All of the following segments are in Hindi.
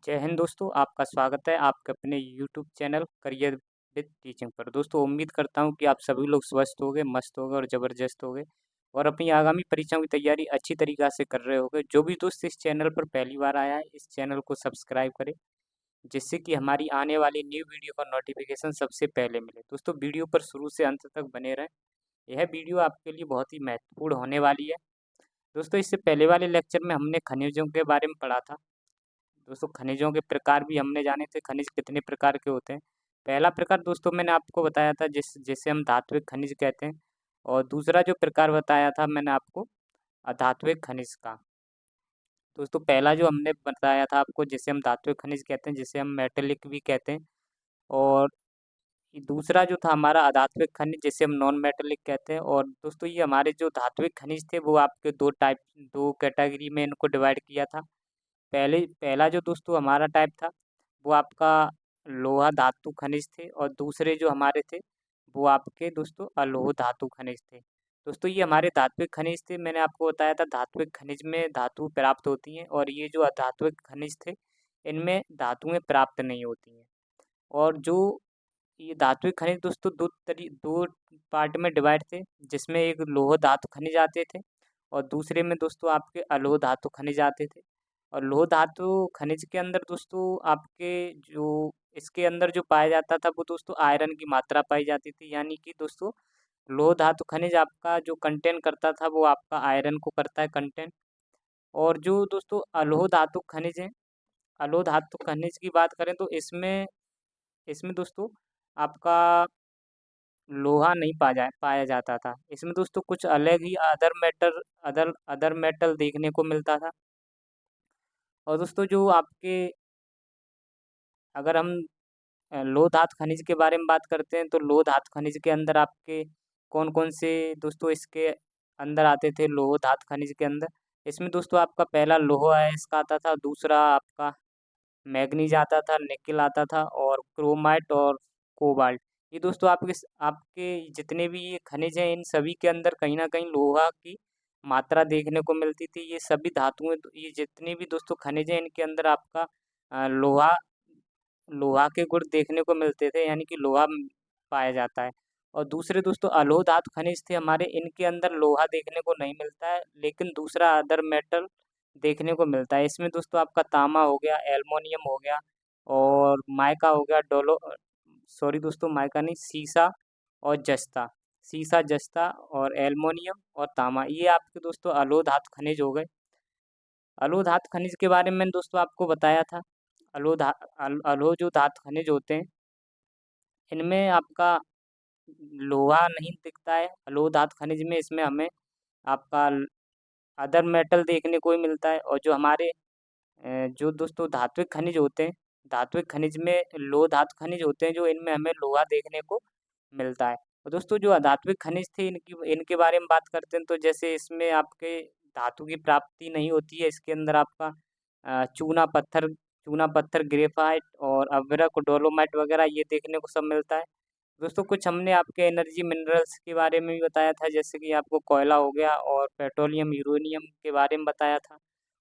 जय हिंद दोस्तों, आपका स्वागत है आपके अपने YouTube channel career with teaching पर। दोस्तों उम्मीद करता हूँ कि आप सभी लोग स्वस्थ होंगे, मस्त होंगे और ज़बरदस्त होंगे और अपनी आगामी परीक्षाओं की तैयारी अच्छी तरीक़ा से कर रहे होंगे। जो भी दोस्त इस चैनल पर पहली बार आया है, इस चैनल को सब्सक्राइब करें, जिससे कि हमारी आने वाली न्यू वीडियो का नोटिफिकेशन सबसे पहले मिले। दोस्तों वीडियो पर शुरू से अंत तक बने रहें, यह वीडियो आपके लिए बहुत ही महत्वपूर्ण होने वाली है। दोस्तों इससे पहले वाले लेक्चर में हमने खनिजों के बारे में पढ़ा था। दोस्तों खनिजों के प्रकार भी हमने जाने थे, खनिज कितने प्रकार के होते हैं। पहला प्रकार दोस्तों मैंने आपको बताया था जिसे हम धात्विक खनिज कहते हैं, और दूसरा जो प्रकार बताया था मैंने आपको अधात्विक खनिज का। दोस्तों पहला जो हमने बताया था आपको जिसे हम धात्विक खनिज कहते हैं, जिसे हम मेटेलिक भी कहते हैं, और दूसरा जो था हमारा अधात्विक खनिज जिसे हम नॉन मेटेलिक कहते हैं। और दोस्तों ये हमारे जो धात्विक खनिज थे वो आपके दो कैटेगरी में इनको डिवाइड किया था। पहला जो दोस्तों हमारा टाइप था वो आपका लोहा धातु खनिज थे, और दूसरे जो हमारे थे वो आपके दोस्तों अलोह धातु खनिज थे। दोस्तों ये हमारे धात्विक खनिज थे, मैंने आपको बताया था धात्विक खनिज में धातु प्राप्त होती हैं, और ये जो अधात्विक खनिज थे इनमें धातुएं प्राप्त नहीं होती हैं। और जो ये धात्विक खनिज दोस्तों दो पार्ट में डिवाइड थे, जिसमें एक लोह धातु खनिज आते थे और दूसरे में दोस्तों आपके अलोह धातु खनिज आते थे। और लोह धातु खनिज के अंदर दोस्तों आपके जो इसके अंदर जो पाया जाता था वो दोस्तों आयरन की मात्रा पाई जाती थी, यानी कि दोस्तों लोह धातु खनिज आपका जो कंटेन करता था वो आपका आयरन को करता है कंटेन। और जो दोस्तों अलोह धातु खनिज है, अलोह धातु खनिज की बात करें तो इसमें इसमें दोस्तों आपका लोहा नहीं पाया जाता था। इसमें दोस्तों कुछ अलग ही अदर मेटल देखने को मिलता था। और दोस्तों जो आपके अगर हम लोह धातु खनिज के बारे में बात करते हैं तो लोह धातु खनिज के अंदर आपके कौन-कौन से दोस्तों इसके अंदर आते थे लोह धातु खनिज के अंदर। इसमें दोस्तों आपका पहला लौह अयस्क आता था, दूसरा आपका मैग्नीज आता था, निकेल आता था, और क्रोमाइट और कोबाल्ट। ये दोस्तों आपके जितने भी ये खनिज हैं इन सभी के अंदर कहीं न कहीं लोहा की मात्रा देखने को मिलती थी। ये सभी धातुएँ ये जितने भी दोस्तों खनिज हैं इनके अंदर आपका लोहा लोहा के गुण देखने को मिलते थे, यानी कि लोहा पाया जाता है। और दूसरे दोस्तों अलोह धातु खनिज थे हमारे, इनके अंदर लोहा देखने को नहीं मिलता है, लेकिन दूसरा अदर मेटल देखने को मिलता है। इसमें दोस्तों आपका तांबा हो गया, एल्युमिनियम हो गया, और माइका हो गया, सॉरी दोस्तों माइका नहीं, सीसा जस्ता और एल्युमिनियम और तांबा, ये आपके दोस्तों अलोह धातु खनिज हो गए। अलोह धातु खनिज के बारे में मैंने दोस्तों आपको बताया था। अलोह जो धातु खनिज होते हैं इनमें आपका लोहा नहीं दिखता है। अलोह धातु खनिज में इसमें हमें आपका अदर मेटल देखने को ही मिलता है। और जो हमारे जो दोस्तों धात्विक खनिज होते हैं, धात्विक खनिज में लोह धातु खनिज होते हैं जो इनमें हमें लोहा देखने को मिलता है। और दोस्तों जो अधात्विक खनिज थे इनकी इनके बारे में बात करते हैं तो जैसे इसमें आपके धातु की प्राप्ति नहीं होती है, इसके अंदर आपका चूना पत्थर, ग्रेफाइट और अभ्रक, डोलोमाइट वगैरह ये देखने को सब मिलता है। दोस्तों कुछ हमने आपके एनर्जी मिनरल्स के बारे में भी बताया था, जैसे कि आपको कोयला हो गया और पेट्रोलियम, यूरेनियम के बारे में बताया था।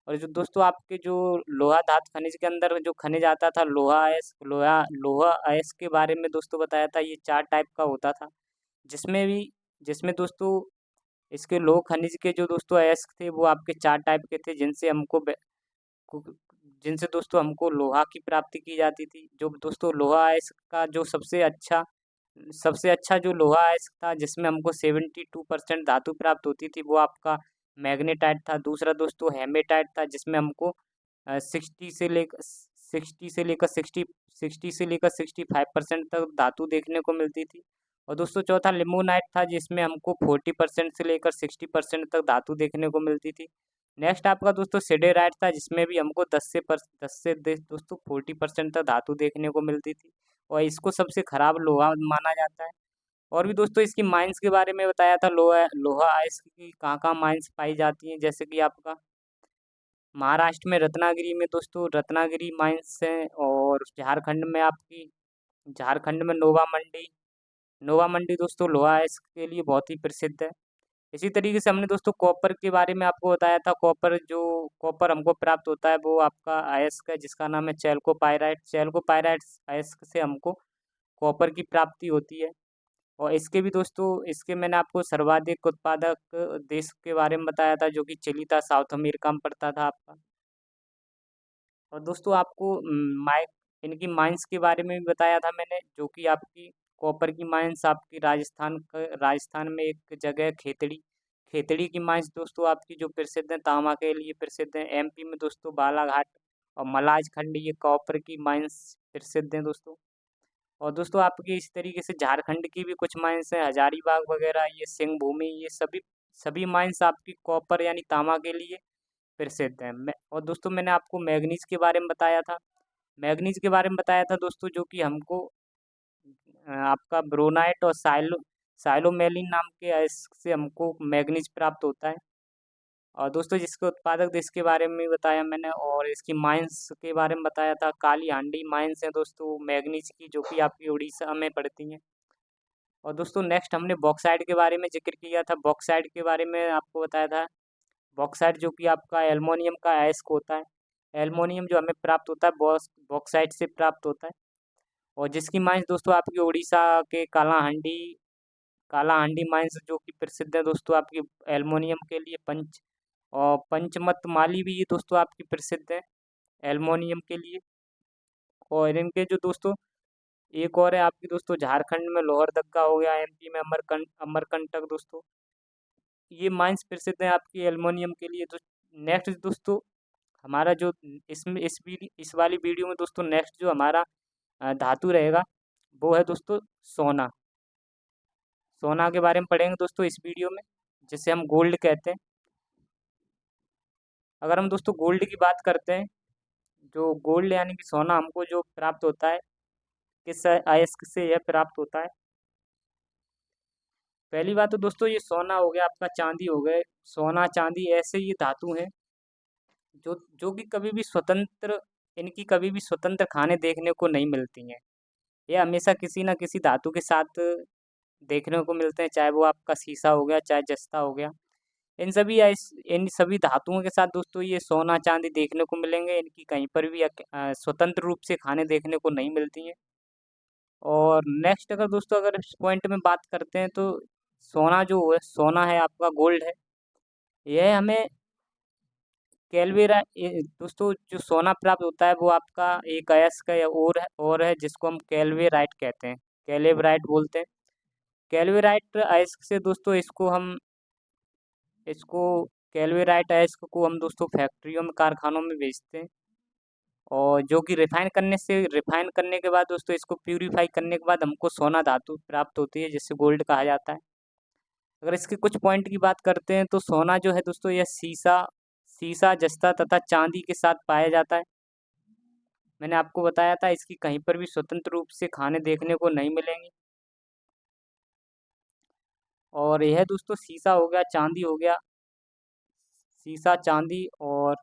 और जो दोस्तों आपके जो लोहा धातु खनिज के अंदर जो खनिज आता था लोहा अयस्क के बारे में दोस्तों बताया था, ये 4 टाइप का होता था। जिसमें दोस्तों इसके लोह खनिज के जो दोस्तों अयस्क थे वो आपके 4 टाइप के थे, कु- जिनसे दोस्तों हमको लोहा की प्राप्ति की जाती थी। जो दोस्तों लोहा अयस्क का जो सबसे अच्छा जो लोहा अयस्क था जिसमें हमको 72% धातु प्राप्त होती थी वो आपका मैग्नेटाइट था। दूसरा दोस्तों हेमेटाइट था जिसमें हमको 60 से लेकर 65% तक धातु देखने को मिलती थी। और दोस्तों चौथा लिमोनाइट था जिसमें हमको 40% से लेकर 60% तक धातु देखने को मिलती थी। नेक्स्ट आपका दोस्तों सिडेराइट था जिसमें भी हमको 40% तक धातु देखने को मिलती थी, और इसको सबसे खराब लोहा माना जाता है। और भी दोस्तों इसकी माइंस के बारे में बताया था, लोहा लोहा अयस्क की कहाँ-कहाँ माइंस पाई जाती हैं, जैसे कि आपका महाराष्ट्र में रत्नागिरी में दोस्तों रत्नागिरी माइंस है, और झारखंड में नोवा मंडी दोस्तों लोहा अयस्क के लिए बहुत ही प्रसिद्ध है। इसी तरीके से हमने दोस्तों कॉपर के बारे में आपको बताया था। कॉपर हमको प्राप्त होता है वो आपका अयस्क है जिसका नाम है चैल्कोपाइराइट। चैल्कोपाइराइट अयस्क से हमको कॉपर की प्राप्ति होती है। और इसके भी दोस्तों, इसके मैंने आपको सर्वाधिक उत्पादक देश के बारे में बताया था जो कि चिली था, साउथ अमेरिका में पड़ता था आपका। और दोस्तों आपको माइक इनकी माइंस के बारे में भी बताया था मैंने, जो कि आपकी कॉपर की माइंस आपकी राजस्थान में एक जगह है खेतड़ी। खेतड़ी की माइंस दोस्तों आपकी जो प्रसिद्ध है, तांबा के लिए प्रसिद्ध है। एमपी में दोस्तों बालाघाट और मलाज खंड, ये कॉपर की माइंस प्रसिद्ध हैं दोस्तों। और दोस्तों आपकी इस तरीके से झारखंड की भी कुछ माइंस हैं, हजारीबाग वगैरह, ये सिंह भूमि, ये सभी सभी माइंस आपकी कॉपर यानी तांबा के लिए प्रसिद्ध है। मैं और दोस्तों मैंने आपको मैग्नीज के बारे में बताया था। मैग्नीज के बारे में बताया था दोस्तों, जो कि हमको आपका ब्रोनाइट और साइलोमेलिन नाम के अयस्क से हमको मैग्नीज प्राप्त होता है। और दोस्तों जिसके उत्पादक देश के बारे में भी बताया मैंने, और इसकी माइंस के बारे में बताया था। काली हांडी माइंस है दोस्तों मैग्नीज की, जो कि आपकी उड़ीसा में पड़ती हैं। और दोस्तों नेक्स्ट हमने बॉक्साइट के बारे में जिक्र किया था। बॉक्साइट के बारे में आपको बताया था। बॉक्साइट जो कि आपका एल्युमिनियम का अयस्क होता है। एल्युमिनियम जो हमें प्राप्त होता है बॉक्साइट से प्राप्त होता है। और जिसकी माइंस दोस्तों आपकी उड़ीसा के कालाहांडी माइंस जो कि प्रसिद्ध है दोस्तों आपकी एल्युमिनियम के लिए। और पंचमत माली भी ये दोस्तों आपकी प्रसिद्ध है एल्युमिनियम के लिए। और इनके जो दोस्तों एक और है आपकी दोस्तों झारखंड में लोहरदगा हो गया, एमपी में अमरकंटक दोस्तों, ये माइंस प्रसिद्ध है आपकी एल्युमिनियम के लिए। तो नेक्स्ट दोस्तों हमारा जो इसमें इस वाली वीडियो में दोस्तों नेक्स्ट जो हमारा धातु रहेगा वो है दोस्तों सोना। सोना के बारे में पढ़ेंगे दोस्तों इस वीडियो में, जिसे हम गोल्ड कहते हैं। अगर हम दोस्तों गोल्ड की बात करते हैं, जो गोल्ड यानी कि सोना हमको जो प्राप्त होता है, किस अयस्क से यह प्राप्त होता है। पहली बात तो दोस्तों ये सोना हो गया, आपका चांदी हो गए। सोना चांदी ऐसे ये धातु हैं जो जो कि कभी भी स्वतंत्र इनकी कभी भी स्वतंत्र खाने देखने को नहीं मिलती हैं। ये हमेशा किसी न किसी धातु के साथ देखने को मिलते हैं, चाहे वो आपका शीशा हो गया, चाहे जस्ता हो गया। इन सभी धातुओं के साथ दोस्तों ये सोना चांदी देखने को मिलेंगे। इनकी कहीं पर भी स्वतंत्र रूप से खाने देखने को नहीं मिलती हैं। और नेक्स्ट अगर इस पॉइंट में बात करते हैं तो सोना जो है, सोना है आपका गोल्ड है, यह हमें दोस्तों जो सोना प्राप्त होता है वो आपका एक अयस्क है और है जिसको हम कैल्वेराइट कहते हैं, कैलेवराइट बोलते हैं। कैल्वेराइट अयस्क से दोस्तों इसको कैल्वेराइट अयस्क को हम दोस्तों फैक्ट्रियों में, कारखानों में बेचते हैं। और जो कि रिफाइन करने के बाद दोस्तों इसको प्यूरीफाई करने के बाद हमको सोना धातु प्राप्त होती है, जिससे गोल्ड कहा जाता है। अगर इसके कुछ पॉइंट की बात करते हैं तो सोना जो है दोस्तों यह सीसा जस्ता तथा चांदी के साथ पाया जाता है। मैंने आपको बताया था इसकी कहीं पर भी स्वतंत्र रूप से खाने देखने को नहीं मिलेंगी। और यह दोस्तों सीसा हो गया, चांदी हो गया, सीसा चांदी और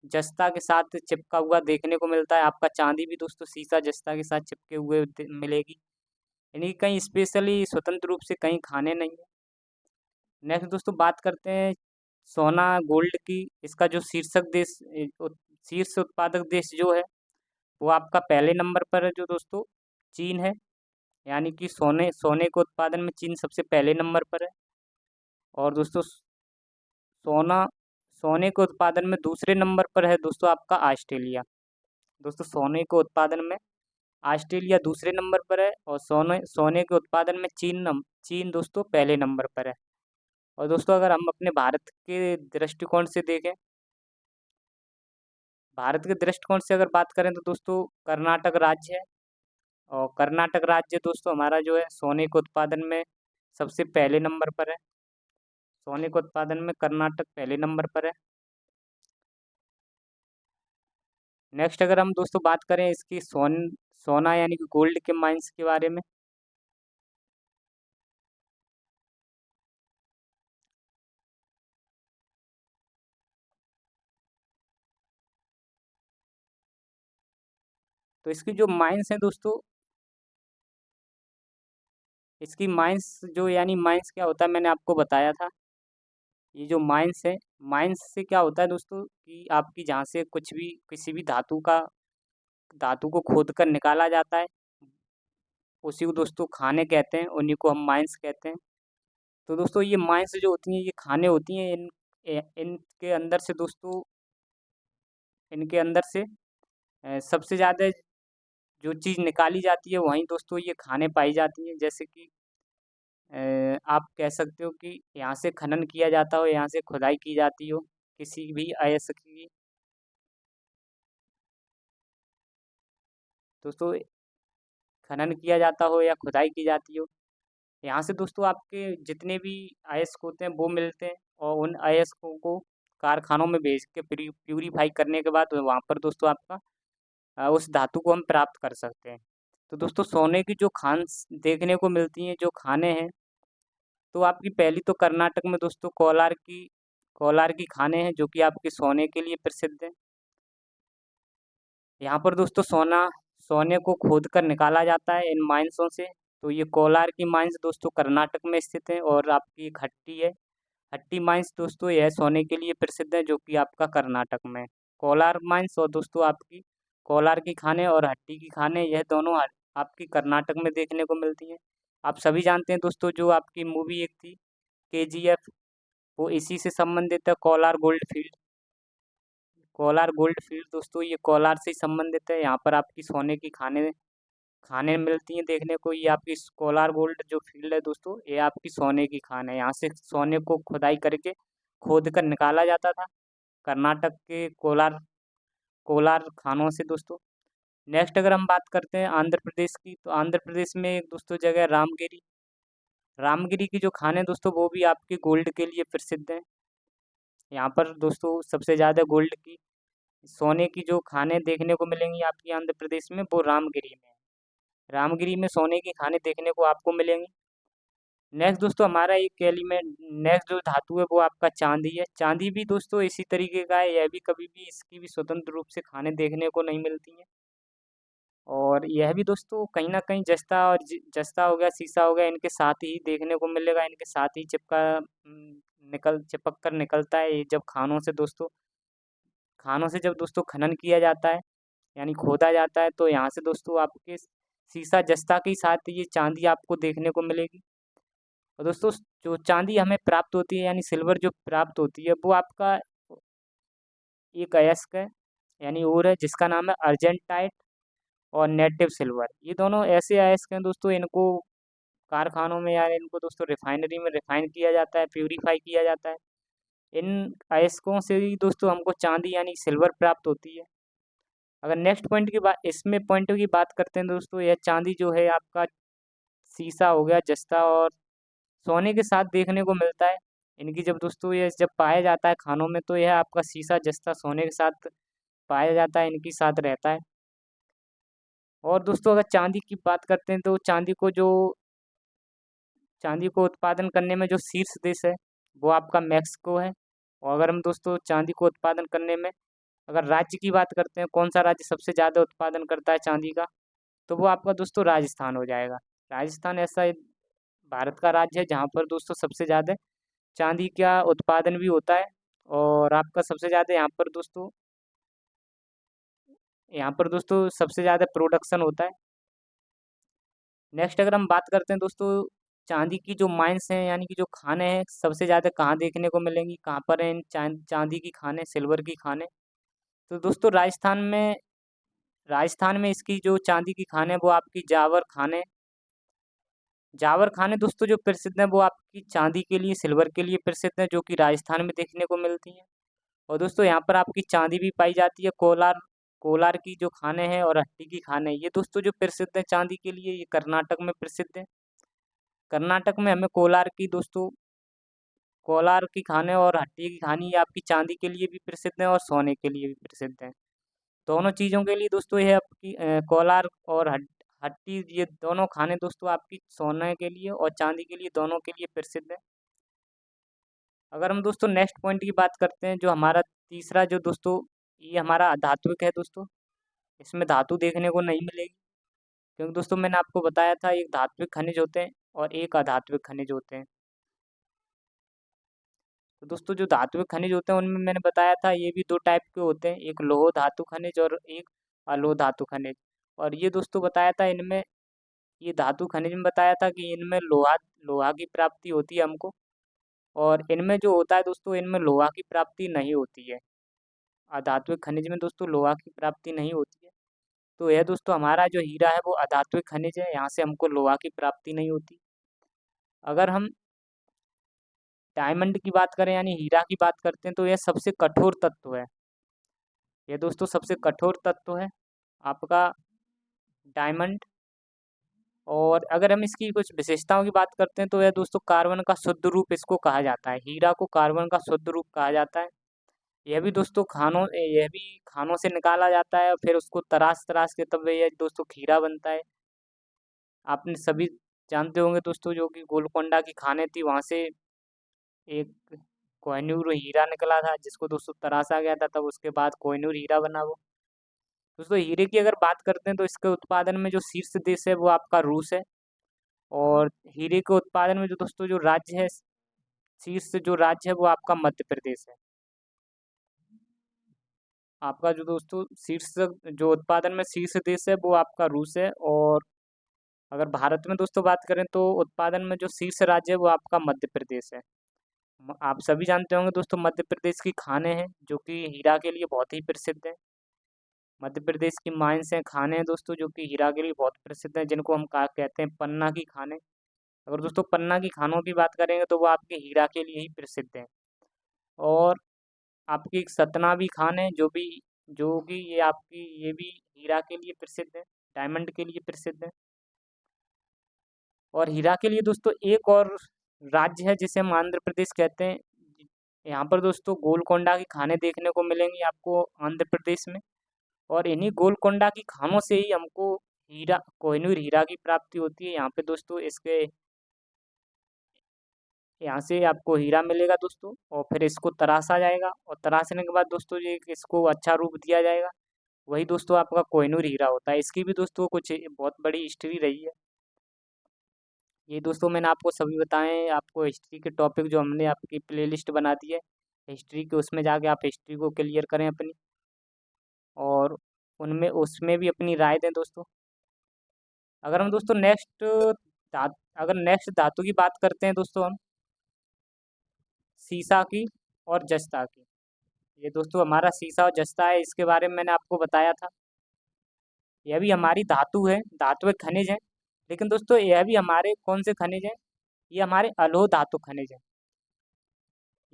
जस्ता के साथ चिपका हुआ देखने को मिलता है। आपका चांदी भी दोस्तों सीसा जस्ता के साथ चिपके हुए मिलेगी। यानी कि कहीं स्पेशली स्वतंत्र रूप से कहीं खाने नहीं है। नेक्स्ट दोस्तों बात करते हैं सोना गोल्ड की। इसका जो शीर्ष उत्पादक देश जो है वो आपका पहले नंबर पर है जो दोस्तों चीन है। यानी कि सोने सोने के उत्पादन में चीन सबसे पहले नंबर पर है। और दोस्तों सोना सोने के उत्पादन में दूसरे नंबर पर है दोस्तों आपका ऑस्ट्रेलिया। दोस्तों सोने के उत्पादन में ऑस्ट्रेलिया दूसरे नंबर पर है, और सोने सोने के उत्पादन में चीन दोस्तों पहले नंबर पर है। और दोस्तों अगर हम अपने भारत के दृष्टिकोण से देखें, भारत के दृष्टिकोण से अगर बात करें तो दोस्तों कर्नाटक राज्य है। और कर्नाटक राज्य दोस्तों हमारा जो है सोने के उत्पादन में सबसे पहले नंबर पर है। सोने के उत्पादन में कर्नाटक पहले नंबर पर है। नेक्स्ट अगर हम दोस्तों बात करें इसकी सोना यानी कि गोल्ड के माइंस के बारे में, तो इसकी जो माइंस हैं दोस्तों, इसकी माइंस जो यानी माइंस क्या होता है मैंने आपको बताया था। ये जो माइंस है, माइंस से क्या होता है दोस्तों कि आपकी जहाँ से कुछ भी किसी भी धातु को खोद कर निकाला जाता है, उसी को दोस्तों खाने कहते हैं, उन्हीं को हम माइंस कहते हैं। तो दोस्तों ये माइंस जो होती हैं ये खाने होती हैं, इनके अंदर से दोस्तों इनके अंदर से सबसे ज़्यादा जो चीज़ निकाली जाती है वहीं दोस्तों ये खाने पाई जाती हैं। जैसे कि आप कह सकते हो कि यहाँ से खनन किया जाता हो, यहाँ से खुदाई की जाती हो, किसी भी अयस्क की दोस्तों खनन किया जाता हो या खुदाई की जाती हो, यहाँ से दोस्तों आपके जितने भी अयस्क होते हैं वो मिलते हैं और उन अयस्कों को कारखानों में भेज के प्यूरीफाई करने के बाद वहाँ पर दोस्तों आपका उस धातु को हम प्राप्त कर सकते हैं। तो दोस्तों सोने की जो खान देखने को मिलती हैं, जो खानें हैं, तो आपकी पहली तो कर्नाटक में दोस्तों कोलार की खानें हैं जो कि आपके सोने के लिए प्रसिद्ध हैं। यहाँ पर दोस्तों सोने को खोद कर निकाला जाता है इन माइंसों से। तो ये कोलार की माइंस दोस्तों कर्नाटक में स्थित है और आपकी एक हट्टी है। हट्टी माइंस दोस्तों यह सोने के लिए प्रसिद्ध है जो कि आपका कर्नाटक में है। कोलार माइंस और दोस्तों आपकी कोलार की खानें और हट्टी की खानें यह दोनों आपकी कर्नाटक में देखने को मिलती हैं। आप सभी जानते हैं दोस्तों जो आपकी मूवी एक थी केजीएफ, वो इसी से संबंधित है, कोलार गोल्ड फील्ड दोस्तों ये कोलार से ही संबंधित है। यहाँ पर आपकी सोने की खाने खाने मिलती हैं देखने को। ये आपकी कोलार गोल्ड जो फील्ड है दोस्तों ये आपकी सोने की खान है। यहाँ से सोने को खुदाई करके खोद कर निकाला जाता था कर्नाटक के कोलार कोलार खानों से दोस्तों। नेक्स्ट अगर हम बात करते हैं आंध्र प्रदेश की, तो आंध्र प्रदेश में एक दोस्तों जगह है रामगिरी। रामगिरी की जो खान है दोस्तों वो भी आपके गोल्ड के लिए प्रसिद्ध है। यहाँ पर दोस्तों सबसे ज़्यादा गोल्ड की सोने की जो खानें देखने को मिलेंगी आपकी आंध्र प्रदेश में वो रामगिरी में है। रामगिरी में सोने की खानें देखने को आपको मिलेंगी। नेक्स्ट दोस्तों हमारा एक एलिमेंट नेक्स्ट जो धातु है वो आपका चांदी है। चांदी भी दोस्तों इसी तरीके का है, यह भी कभी भी इसकी भी स्वतंत्र रूप से खानें देखने को नहीं मिलती हैं। और यह भी दोस्तों कहीं न कहीं जस्ता हो गया, शीशा हो गया, इनके साथ ही देखने को मिलेगा, इनके साथ ही चिपक कर निकलता है। ये जब खानों से जब दोस्तों खनन किया जाता है यानी खोदा जाता है तो यहाँ से दोस्तों आपके शीशा जस्ता के साथ ये चांदी आपको देखने को मिलेगी। और दोस्तों जो चांदी हमें प्राप्त होती है यानी सिल्वर जो प्राप्त होती है वो आपका एक अयस्क है यानी ओर है जिसका नाम है अर्जेंटाइट और नेटिव सिल्वर। ये दोनों ऐसे अयस्क हैं दोस्तों, इनको कारखानों में या इनको दोस्तों रिफाइनरी में रिफाइन किया जाता है, प्यूरीफाई किया जाता है। इन अयस्कों से ही दोस्तों हमको चांदी यानी सिल्वर प्राप्त होती है। अगर नेक्स्ट पॉइंट की बात करते हैं दोस्तों, यह चांदी जो है आपका शीशा हो गया, जस्ता और सोने के साथ देखने को मिलता है। इनकी जब दोस्तों ये जब पाया जाता है खानों में तो यह आपका शीशा जस्ता सोने के साथ पाया जाता है, इनकी साथ रहता है। और दोस्तों अगर चांदी की बात करते हैं तो चांदी को उत्पादन करने में जो शीर्ष देश है वो आपका मैक्सिको है। और अगर हम दोस्तों चांदी को उत्पादन करने में अगर राज्य की बात करते हैं कौन सा राज्य सबसे ज़्यादा उत्पादन करता है चांदी का, तो वो आपका दोस्तों राजस्थान हो जाएगा। राजस्थान ऐसा एक भारत का राज्य है जहाँ पर दोस्तों सबसे ज़्यादा चांदी का उत्पादन भी होता है और आपका सबसे ज़्यादा यहाँ पर दोस्तों सबसे ज़्यादा प्रोडक्शन होता है। नेक्स्ट अगर हम बात करते हैं दोस्तों चांदी की जो माइंस हैं यानी कि जो खाने हैं सबसे ज़्यादा कहाँ देखने को मिलेंगी, कहाँ पर हैं चांदी की खानें, सिल्वर की खानें। तो दोस्तों राजस्थान में इसकी जो चांदी की खान है वो आपकी जावर खाने दोस्तों जो प्रसिद्ध हैं वो आपकी चांदी के लिए सिल्वर के लिए प्रसिद्ध हैं जो कि राजस्थान में देखने को मिलती हैं। और दोस्तों यहाँ पर आपकी चांदी भी पाई जाती है। कोलार की जो खाने हैं और हट्टी की खाने ये दोस्तों जो प्रसिद्ध है चांदी के लिए ये कर्नाटक में प्रसिद्ध है। कर्नाटक में हमें कोलार की खाने और हट्टी की खानी ये आपकी चांदी के लिए भी प्रसिद्ध है और सोने के लिए भी प्रसिद्ध है। दोनों चीज़ों के लिए दोस्तों ये आपकी कोलार और हट्टी ये दोनों खाने दोस्तों आपकी सोने के लिए और चांदी के लिए दोनों के लिए प्रसिद्ध है। अगर हम दोस्तों नेक्स्ट पॉइंट की बात करते हैं जो हमारा तीसरा जो दोस्तों ये हमारा धात्विक है दोस्तों, इसमें धातु देखने को नहीं मिलेगी क्योंकि दोस्तों मैंने आपको बताया था एक धात्विक खनिज होते हैं और एक अधात्विक खनिज होते हैं। तो दोस्तों जो धात्विक खनिज होते हैं उनमें मैंने बताया था ये भी 2 टाइप के होते हैं, एक लौह धातु खनिज और एक अलोह धातु खनिज। और ये दोस्तों बताया था इनमें, ये धातु खनिज में बताया था कि इनमें लोहा लोहा की प्राप्ति होती है हमको, और इनमें जो होता है दोस्तों इनमें लोहा की प्राप्ति नहीं होती है। अधात्विक खनिज में दोस्तों लोहा की प्राप्ति नहीं होती है। तो यह दोस्तों हमारा जो हीरा है वो अधात्विक खनिज है, यहाँ से हमको लोहा की प्राप्ति नहीं होती। अगर हम डायमंड की बात करें यानी हीरा की बात करते हैं तो यह सबसे कठोर तत्व है। यह दोस्तों सबसे कठोर तत्व है आपका डायमंड। और अगर हम इसकी कुछ विशेषताओं की बात करते हैं तो यह दोस्तों कार्बन का शुद्ध रूप इसको कहा जाता है। हीरा को कार्बन का शुद्ध रूप कहा जाता है। यह भी खानों से निकाला जाता है, फिर उसको तराश तराश के तब यह दोस्तों हीरा बनता है। आपने सभी जानते होंगे दोस्तों जो कि गोलकोंडा की खानें थी वहाँ से एक कोहिनूर हीरा निकला था जिसको दोस्तों तराशा गया था, तब उसके बाद कोहिनूर हीरा बना वो। दोस्तों हीरे की अगर बात करते हैं तो इसके उत्पादन में जो शीर्ष देश है वो आपका रूस है। और हीरे के उत्पादन में जो दोस्तों जो राज्य है, शीर्ष जो राज्य है वो आपका मध्य प्रदेश है। आपका जो दोस्तों शीर्ष जो उत्पादन में शीर्ष देश है वो आपका रूस है। और अगर भारत में दोस्तों बात करें तो उत्पादन में जो शीर्ष राज्य है वो आपका मध्य प्रदेश है। आप सभी जानते होंगे दोस्तों मध्य प्रदेश की खाने हैं जो कि हीरा के लिए बहुत ही प्रसिद्ध है। मध्य प्रदेश की माइंस हैं, खाने हैं दोस्तों जो कि हीरा के लिए बहुत प्रसिद्ध हैं, जिनको हम कहते हैं पन्ना की खाने। अगर दोस्तों पन्ना की खानों की बात करेंगे तो वो आपके हीरा के लिए ही प्रसिद्ध हैं। और आपकी एक सतना भी खान है जो कि ये भी हीरा के लिए प्रसिद्ध है, डायमंड के लिए प्रसिद्ध है। और हीरा के लिए दोस्तों एक और राज्य है जिसे हम आंध्र प्रदेश कहते हैं। यहाँ पर दोस्तों गोलकोंडा की खाने देखने को मिलेंगी आपको आंध्र प्रदेश में। और इन्हीं गोलकोंडा की खानों से ही हमको हीरा कोहिनूर हीरा की प्राप्ति होती है। यहाँ पे दोस्तों इसके यहाँ से आपको हीरा मिलेगा दोस्तों, और फिर इसको तराशा जाएगा और तराशने के बाद दोस्तों ये इसको अच्छा रूप दिया जाएगा। वही दोस्तों आपका कोहिनूर हीरा होता है। इसकी भी दोस्तों कुछ बहुत बड़ी हिस्ट्री रही है। ये दोस्तों मैंने आपको सभी बताएं, आपको हिस्ट्री के टॉपिक जो हमने आपकी प्लेलिस्ट बना दी है हिस्ट्री के, उसमें जाके आप हिस्ट्री को क्लियर करें अपनी, और उनमें उसमें भी अपनी राय दें दोस्तों। अगर हम दोस्तों नेक्स्ट धातु की बात करते हैं दोस्तों हम सीसा की और जस्ता की। ये दोस्तों हमारा सीसा और जस्ता है, इसके बारे में मैंने आपको बताया था। यह भी हमारी धातु है, धातु खनिज है। लेकिन दोस्तों यह भी हमारे कौन से खनिज हैं, ये हमारे अलोह धातु खनिज है।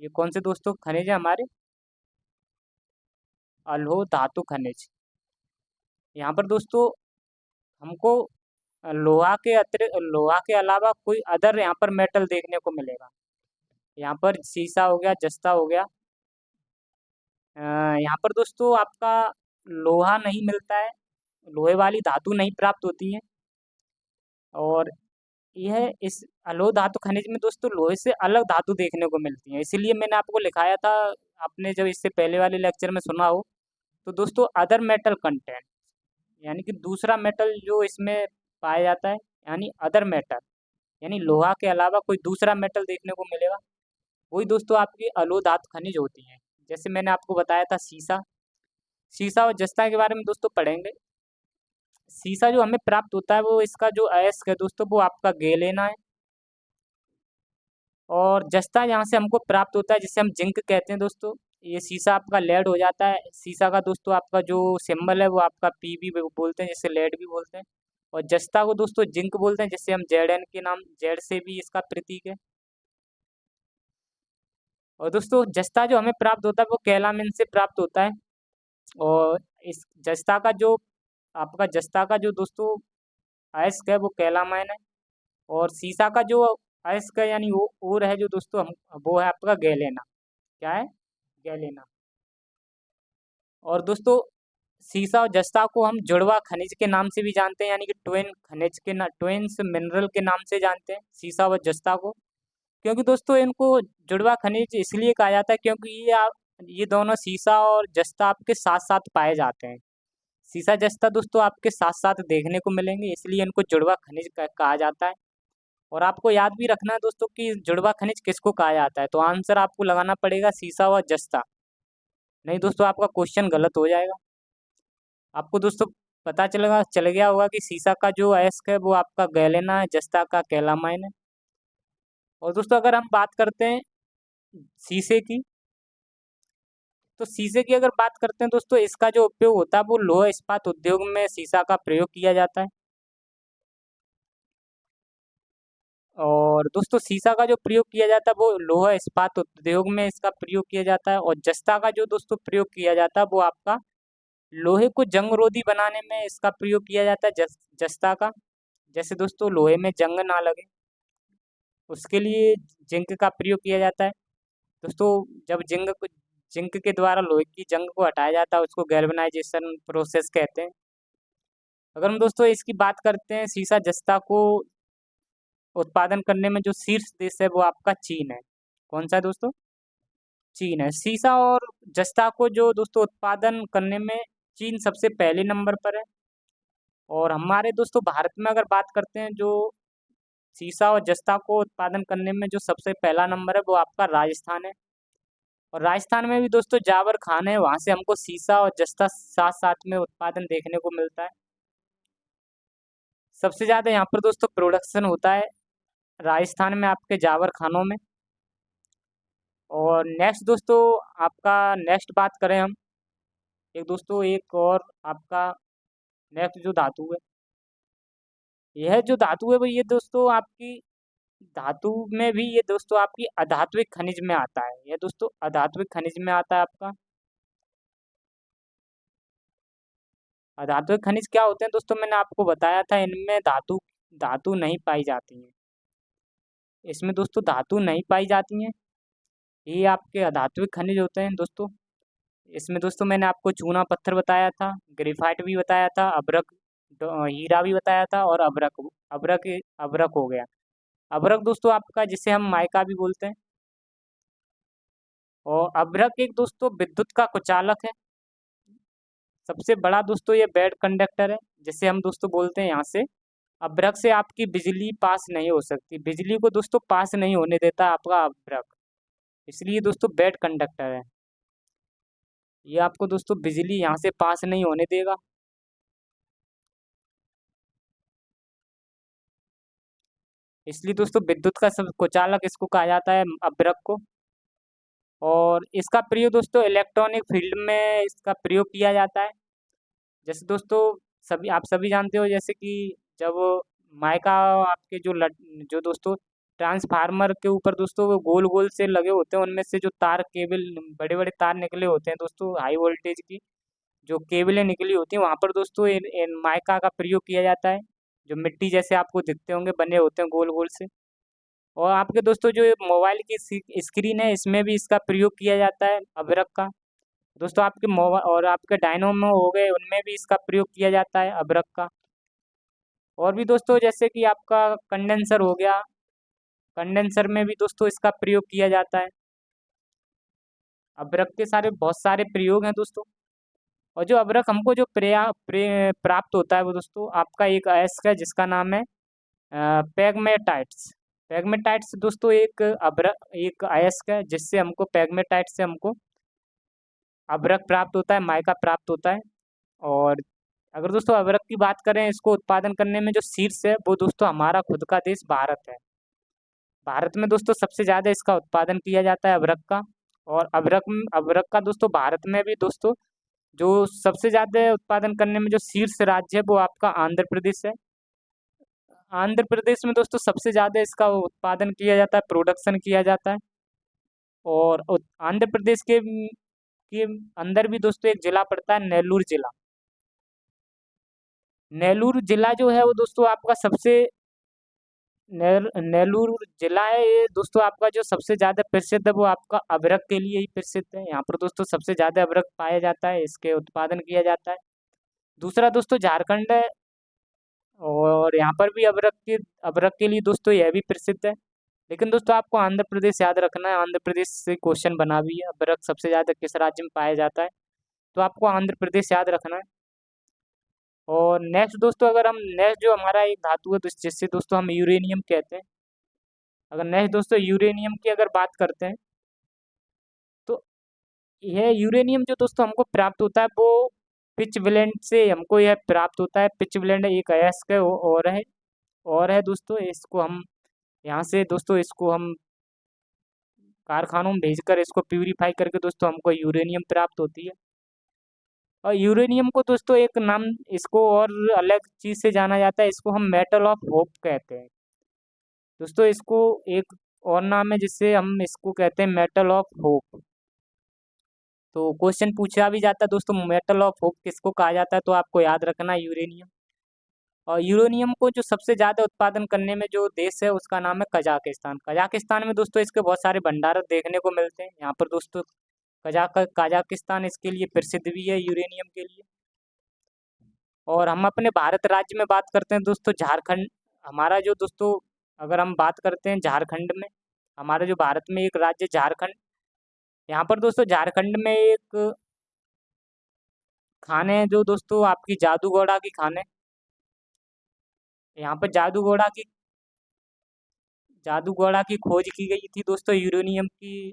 ये कौन से दोस्तों खनिज है हमारे अलोह धातु खनिज। यहाँ पर दोस्तों हमको लोहा के अलावा कोई अदर यहाँ पर मेटल देखने को मिलेगा। यहाँ पर सीसा हो गया, जस्ता हो गया। यहाँ पर दोस्तों आपका लोहा नहीं मिलता है, लोहे वाली धातु नहीं प्राप्त होती है। और यह इस अलोह धातु खनिज में दोस्तों लोहे से अलग धातु देखने को मिलती है। इसीलिए मैंने आपको लिखाया था, आपने जब इससे पहले वाले लेक्चर में सुना हो तो दोस्तों अदर मेटल कंटेंट, यानी कि दूसरा मेटल जो इसमें पाया जाता है, यानी अदर मेटल, यानी लोहा के अलावा कोई दूसरा मेटल देखने को मिलेगा, वही दोस्तों आपकी अलोह धातु खनिज होती हैं। जैसे मैंने आपको बताया था सीसा और जस्ता के बारे में दोस्तों पढ़ेंगे। सीसा जो हमें प्राप्त होता है वो इसका जो अयस्क है दोस्तों वो आपका गैलेना है। और जस्ता यहाँ से हमको प्राप्त होता है जिसे हम जिंक कहते हैं दोस्तों। ये सीसा आपका लेड हो जाता है। सीसा का दोस्तों आपका जो सिंबल है वो आपका पीबी बोलते हैं, जिसे लेड भी बोलते हैं। और जस्ता को दोस्तों जिंक बोलते हैं, जिससे हम जेड के नाम जेड से भी इसका प्रतीक है। और दोस्तों जस्ता जो हमें प्राप्त होता है वो कैलामिन से प्राप्त होता है। और इस जस्ता का जो आपका जस्ता का जो दोस्तों अयस्क है वो कैलामाइन है। और सीसा का जो अयस्क है यानी वो और है जो दोस्तों हम वो है आपका गैलेना। क्या है? गैलेना। और दोस्तों सीसा और जस्ता को हम जुड़वा खनिज के नाम से भी जानते हैं, यानी कि ट्वेन्स मिनरल के नाम से जानते हैं सीसा और जस्ता को। क्योंकि दोस्तों इनको जुड़वा खनिज इसलिए कहा जाता है क्योंकि ये दोनों सीसा और जस्ता आपके साथ साथ पाए जाते हैं। सीसा जस्ता दोस्तों आपके साथ साथ देखने को मिलेंगे, इसलिए इनको जुड़वा खनिज कहा जाता है। और आपको याद भी रखना है दोस्तों कि जुड़वा खनिज किसको कहा जाता है। तो आंसर आपको लगाना पड़ेगा सीसा व जस्ता। नहीं दोस्तों, आपका क्वेश्चन गलत हो जाएगा। आपको दोस्तों पता चल गया होगा कि सीसा का जो अयस्क है वो आपका गैलेना है, जस्ता का कैलामाइन है। और दोस्तों अगर हम बात करते हैं शीशे की, तो शीशे की अगर बात करते हैं दोस्तों, इसका जो उपयोग होता है वो लोहा इस्पात उद्योग में शीशा का प्रयोग किया जाता है। और दोस्तों शीशा का जो प्रयोग किया जाता है वो लोहा इस्पात उद्योग में इसका प्रयोग किया जाता है। और जस्ता का जो दोस्तों प्रयोग किया जाता है वो आपका लोहे को जंगरोधी बनाने में इसका प्रयोग किया जाता है। जस्ता का, जैसे दोस्तों लोहे में जंग ना लगे उसके लिए जिंक का प्रयोग किया जाता है। दोस्तों जब जिंक के द्वारा लोहे की जंग को हटाया जाता है उसको गैल्वेनाइजेशन प्रोसेस कहते हैं। अगर हम दोस्तों इसकी बात करते हैं सीसा जस्ता को उत्पादन करने में जो शीर्ष देश है वो आपका चीन है। कौन सा है दोस्तों? चीन है। सीसा और जस्ता को जो दोस्तों उत्पादन करने में चीन सबसे पहले नंबर पर है। और हमारे दोस्तों भारत में अगर बात करते हैं, जो सीसा और जस्ता को उत्पादन करने में जो सबसे पहला नंबर है वो आपका राजस्थान है। और राजस्थान में भी दोस्तों जावर खान है, वहाँ से हमको सीसा और जस्ता साथ साथ में उत्पादन देखने को मिलता है। सबसे ज़्यादा यहाँ पर दोस्तों प्रोडक्शन होता है राजस्थान में आपके जावर खानों में। और नेक्स्ट दोस्तों आपका नेक्स्ट बात करें हम, एक दोस्तों एक और आपका नेक्स्ट जो धातु है, यह जो धातु है वो ये दोस्तों आपकी धातु में भी ये दोस्तों आपकी अधात्विक खनिज में आता है। ये दोस्तों अधात्विक खनिज में आता है आपका। अधात्विक खनिज क्या होते हैं दोस्तों? मैंने आपको बताया था इनमें धातु धातु नहीं पाई जाती है। इसमें दोस्तों धातु नहीं पाई जाती हैं, ये आपके अधात्विक खनिज होते हैं दोस्तों। इसमें दोस्तों मैंने आपको चूना पत्थर बताया था, ग्रेफाइट भी बताया था, अभ्रक हीरा भी बताया था, और अभ्रक अभ्रक अभ्रक हो गया। अभ्रक दोस्तों आपका जिसे हम माइका भी बोलते हैं। और अभ्रक एक दोस्तों विद्युत का कुचालक है। सबसे बड़ा दोस्तों ये बेड कंडक्टर है, जिसे हम दोस्तों बोलते हैं यहाँ से अभ्रक से आपकी बिजली पास नहीं हो सकती। बिजली को दोस्तों पास नहीं होने देता आपका अभ्रक, इसलिए दोस्तों बेड कंडक्टर है। ये आपको दोस्तों बिजली यहाँ से पास नहीं होने देगा। इसलिए दोस्तों विद्युत का सब कुचालक इसको कहा जाता है अभ्रक को। और इसका प्रयोग दोस्तों इलेक्ट्रॉनिक फील्ड में इसका प्रयोग किया जाता है। जैसे दोस्तों सभी आप सभी जानते हो, जैसे कि जब माइका आपके जो दोस्तों ट्रांसफार्मर के ऊपर दोस्तों वो गोल गोल से लगे होते हैं, उनमें से जो तार केबल बड़े बड़े तार निकले होते हैं दोस्तों, हाई वोल्टेज की जो केबलें निकली होती हैं, वहाँ पर दोस्तों इन माइका का प्रयोग किया जाता है। जो मिट्टी जैसे आपको दिखते होंगे बने होते हैं गोल गोल से। और आपके दोस्तों जो ये मोबाइल की स्क्रीन है इसमें भी इसका प्रयोग किया जाता है अभ्रक का। दोस्तों आपके मोबाइल और आपके डायनोमो हो गए उनमें भी इसका प्रयोग किया जाता है अभ्रक का। और भी दोस्तों जैसे कि आपका कंडेंसर हो गया, कंडेंसर में भी दोस्तों इसका प्रयोग किया जाता है। अभ्रक के बहुत सारे प्रयोग हैं दोस्तों। और जो अभ्रक हमको जो प्राप्त होता है वो दोस्तों आपका एक अयस्क है जिसका नाम है पैगमेटाइट्स। पैगमेटाइट्स दोस्तों एक अयस्क है जिससे हमको पैगमेटाइट से हमको अभ्रक प्राप्त होता है, माइका प्राप्त होता है। और अगर दोस्तों अभ्रक की बात करें, इसको उत्पादन करने में जो शीर्ष है वो दोस्तों हमारा खुद का देश भारत है। भारत में दोस्तों सबसे ज़्यादा इसका उत्पादन किया जाता है अभ्रक का। और अभ्रक का दोस्तों भारत में भी दोस्तों जो सबसे ज़्यादा उत्पादन करने में जो शीर्ष राज्य है वो आपका आंध्र प्रदेश है। आंध्र प्रदेश में दोस्तों सबसे ज़्यादा इसका उत्पादन किया जाता है, प्रोडक्शन किया जाता है। और आंध्र प्रदेश के अंदर भी दोस्तों एक जिला पड़ता है नेल्लूर जिला। नेल्लूर जिला जो है वो दोस्तों आपका नेल्लूर जिला है ये दोस्तों आपका जो सबसे ज़्यादा प्रसिद्ध है वो आपका अभ्रक के लिए ही प्रसिद्ध है। यहाँ पर दोस्तों सबसे ज़्यादा अभ्रक पाया जाता है, इसके उत्पादन किया जाता है। दूसरा दोस्तों झारखंड है, और यहाँ पर भी अभ्रक के लिए दोस्तों यह भी प्रसिद्ध है। लेकिन दोस्तों आपको आंध्र प्रदेश याद रखना है, आंध्र प्रदेश से क्वेश्चन बना भी है अभ्रक सबसे ज़्यादा किस राज्य में पाया जाता है, तो आपको आंध्र प्रदेश याद रखना है। और नेक्स्ट दोस्तों अगर हम नेक्स्ट जो हमारा एक धातु है जिससे दोस्तों हम यूरेनियम कहते हैं। अगर नेक्स्ट दोस्तों यूरेनियम की अगर बात करते हैं, तो यह यूरेनियम जो दोस्तों हमको प्राप्त होता है वो पिच ब्लेंड से हमको यह प्राप्त होता है। पिच ब्लेंड एक अयस्क है और है दोस्तों, इसको हम यहाँ से दोस्तों इसको हम कारखानों में भेजकर इसको प्यूरीफाई करके दोस्तों हमको यूरेनियम प्राप्त होती है। और यूरेनियम को दोस्तों एक नाम इसको और अलग चीज़ से जाना जाता है, इसको हम मेटल ऑफ होप कहते हैं दोस्तों। इसको एक और नाम है जिससे हम इसको कहते हैं मेटल ऑफ होप। तो क्वेश्चन पूछा भी जाता है दोस्तों, मेटल ऑफ होप किसको कहा जाता है, तो आपको याद रखना है यूरेनियम। और यूरेनियम को जो सबसे ज़्यादा उत्पादन करने में जो देश है उसका नाम है कजाकिस्तान। कजाकिस्तान में दोस्तों इसके बहुत सारे भंडार देखने को मिलते हैं। यहाँ पर दोस्तों कजाकिस्तान इसके लिए प्रसिद्ध भी है यूरेनियम के लिए। और हम अपने भारत राज्य में बात करते हैं दोस्तों, झारखंड हमारा जो दोस्तों, अगर हम बात करते हैं झारखंड में, हमारे जो भारत में एक राज्य झारखंड, यहाँ पर दोस्तों झारखंड में एक खाने हैं जो दोस्तों आपकी जादूगोड़ा की खाने। यहाँ पर जादूगोड़ा की खोज की गई थी दोस्तों यूरेनियम की।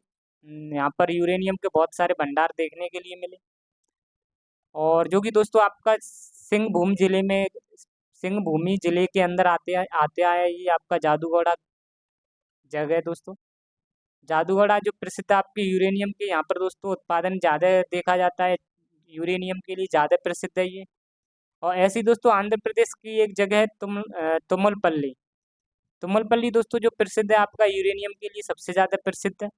यहाँ पर यूरेनियम के बहुत सारे भंडार देखने के लिए मिले। और जो कि दोस्तों आपका सिंह भूमि जिले के अंदर आते आया ये आपका जादूगोड़ा जगह है दोस्तों। जादूगोड़ा जो प्रसिद्ध आपके यूरेनियम के, यहाँ पर दोस्तों उत्पादन ज़्यादा देखा जाता है, यूरेनियम के लिए ज़्यादा प्रसिद्ध है ये। और ऐसी दोस्तों आंध्र प्रदेश की एक जगह है तुमलपल्ली। तुमलपल्ली दोस्तों जो प्रसिद्ध है आपका यूरेनियम के लिए सबसे ज़्यादा प्रसिद्ध है।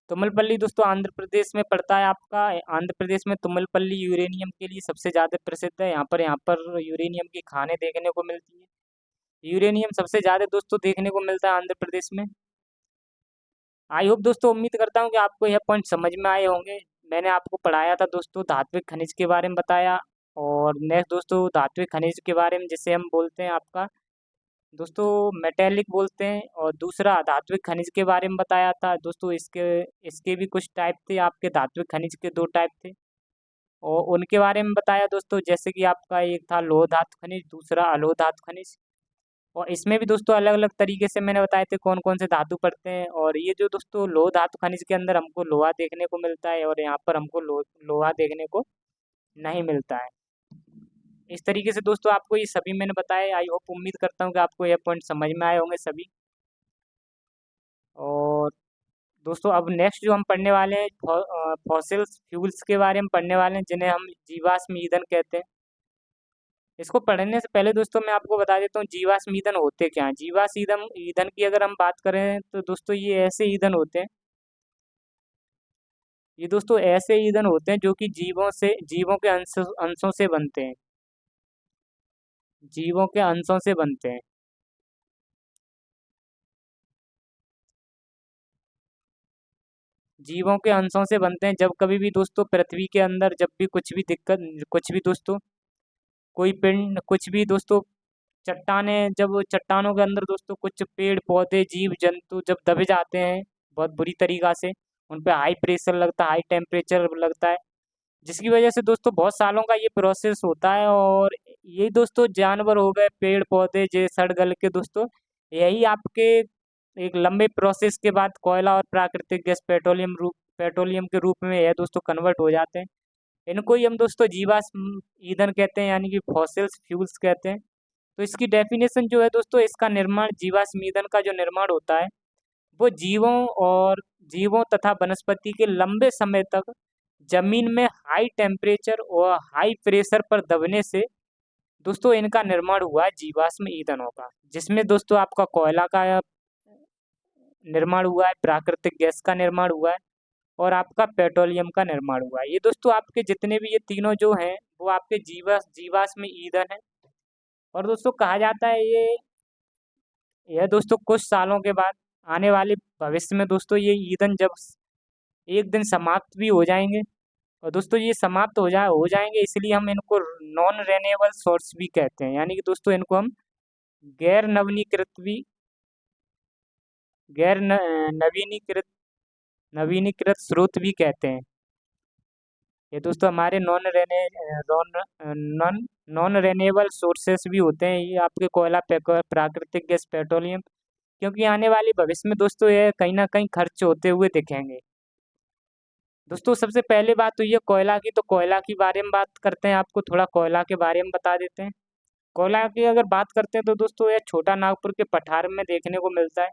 तुमलपल्ली दोस्तों आंध्र प्रदेश में पड़ता है आपका। आंध्र प्रदेश में तुमलपल्ली यूरेनियम के लिए सबसे ज़्यादा प्रसिद्ध है। यहाँ पर यूरेनियम की खानें देखने को मिलती है। यूरेनियम सबसे ज़्यादा दोस्तों देखने को मिलता है आंध्र प्रदेश में। आई होप दोस्तों, उम्मीद करता हूँ कि आपको यह पॉइंट समझ में आए होंगे। मैंने आपको पढ़ाया था दोस्तों, धात्विक खनिज के बारे में बताया। और नेक्स्ट दोस्तों धात्विक खनिज के बारे में जिसे हम बोलते हैं आपका दोस्तों मेटेलिक बोलते हैं। और दूसरा धात्विक खनिज के बारे में बताया था दोस्तों। इसके इसके भी कुछ टाइप थे, आपके धात्विक खनिज के दो टाइप थे और उनके बारे में बताया दोस्तों। जैसे कि आपका एक था लोह धातु खनिज, दूसरा अलोह धातु खनिज। और इसमें भी दोस्तों अलग अलग तरीके से मैंने बताए थे कौन कौन से धातु पड़ते हैं। और ये जो दोस्तों लोह धातु खनिज के अंदर हमको लोहा देखने को मिलता है और यहाँ पर हमको लोहा देखने को नहीं मिलता है। इस तरीके से दोस्तों आपको ये सभी मैंने बताए। आई होप, उम्मीद करता हूँ कि आपको ये पॉइंट समझ में आए होंगे सभी। और दोस्तों अब नेक्स्ट जो हम पढ़ने वाले हैं फॉसिल फ्यूल्स के बारे में पढ़ने वाले हैं, जिन्हें हम जीवाश्म ईंधन कहते हैं। इसको पढ़ने से पहले दोस्तों मैं आपको बता देता हूँ जीवाश्म ईंधन होते क्या हैं। जीवाश्म ईंधन ईंधन की अगर हम बात करें तो दोस्तों ये ऐसे ईंधन होते हैं, ये दोस्तों ऐसे ईंधन होते हैं जो कि जीवों के अंशों से बनते हैं। जीवों के अंशों से बनते हैं। जीवों के अंशों से बनते हैं। जब कभी भी दोस्तों पृथ्वी के अंदर जब भी कुछ भी दिक्कत, कुछ भी दोस्तों कोई पिंड, कुछ भी दोस्तों चट्टाने, जब चट्टानों के अंदर दोस्तों कुछ पेड़ पौधे जीव जंतु जब दबे जाते हैं बहुत बुरी तरीक़ा से, उन पे हाई प्रेशर लगता है, हाई टेम्परेचर लगता है, जिसकी वजह से दोस्तों बहुत सालों का ये प्रोसेस होता है। और ये दोस्तों जानवर हो गए, पेड़ पौधे जे सड़ गल के दोस्तों यही आपके एक लंबे प्रोसेस के बाद कोयला और प्राकृतिक गैस पेट्रोलियम के रूप में यह दोस्तों कन्वर्ट हो जाते हैं। इनको ही हम दोस्तों जीवाश्म ईंधन कहते हैं, यानी कि फॉसिल्स फ्यूल्स कहते हैं। तो इसकी डेफिनेशन जो है दोस्तों, इसका निर्माण, जीवाश्म ईंधन का जो निर्माण होता है वो जीवों तथा वनस्पति के लंबे समय तक जमीन में हाई टेम्परेचर और हाई प्रेशर पर दबने से दोस्तों इनका निर्माण हुआ है जीवाश्म ईंधनों का, जिसमें दोस्तों आपका कोयला का निर्माण हुआ है, प्राकृतिक गैस का निर्माण हुआ है और आपका पेट्रोलियम का निर्माण हुआ है। ये दोस्तों आपके जितने भी ये तीनों जो हैं वो आपके जीवाश्म ईंधन है। और दोस्तों कहा जाता है यह दोस्तों कुछ सालों के बाद आने वाले भविष्य में दोस्तों ये ईंधन जब एक दिन समाप्त भी हो जाएंगे। और दोस्तों ये समाप्त हो जाएंगे, इसलिए हम इनको नॉन रेन्यूएबल सोर्स भी कहते हैं, यानी कि दोस्तों इनको हम गैर नवीनीकृत भी गैर न, नवीनीकृत नवीनीकृत स्रोत भी कहते हैं। ये दोस्तों हमारे नॉन रेन्यूएबल सोर्सेस भी होते हैं। ये आपके कोयला, प्राकृतिक गैस, पेट्रोलियम क्योंकि आने वाले भविष्य में दोस्तों ये कहीं ना कहीं खर्च होते हुए दिखेंगे। दोस्तों सबसे पहले बात तो ये कोयला की, तो कोयला के बारे में बात करते हैं, आपको थोड़ा कोयला के बारे में बता देते हैं। कोयला की अगर बात करते हैं तो दोस्तों यह छोटा नागपुर के पठार में देखने को मिलता है।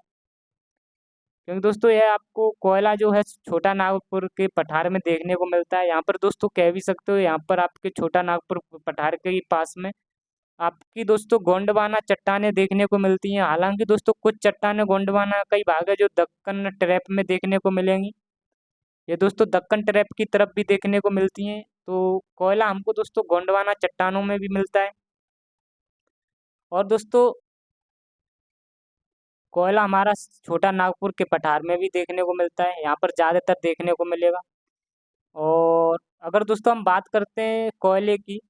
क्योंकि दोस्तों यह आपको कोयला जो है छोटा नागपुर के पठार में देखने को मिलता है। यहाँ पर दोस्तों कह भी सकते हो, यहाँ पर आपके छोटा नागपुर पठार के ही पास में आपकी दोस्तों गोंडवाना चट्टानें देखने को मिलती हैं। हालांकि दोस्तों कुछ चट्टानें गोंडवाना कई भाग है जो दक्कन ट्रैप में देखने को मिलेंगी, ये दोस्तों दक्कन ट्रैप की तरफ भी देखने को मिलती हैं। तो कोयला हमको दोस्तों गोंडवाना चट्टानों में भी मिलता है। और दोस्तों कोयला हमारा छोटा नागपुर के पठार में भी देखने को मिलता है, यहाँ पर ज़्यादातर देखने को मिलेगा। और अगर दोस्तों हम बात करते हैं कोयले की,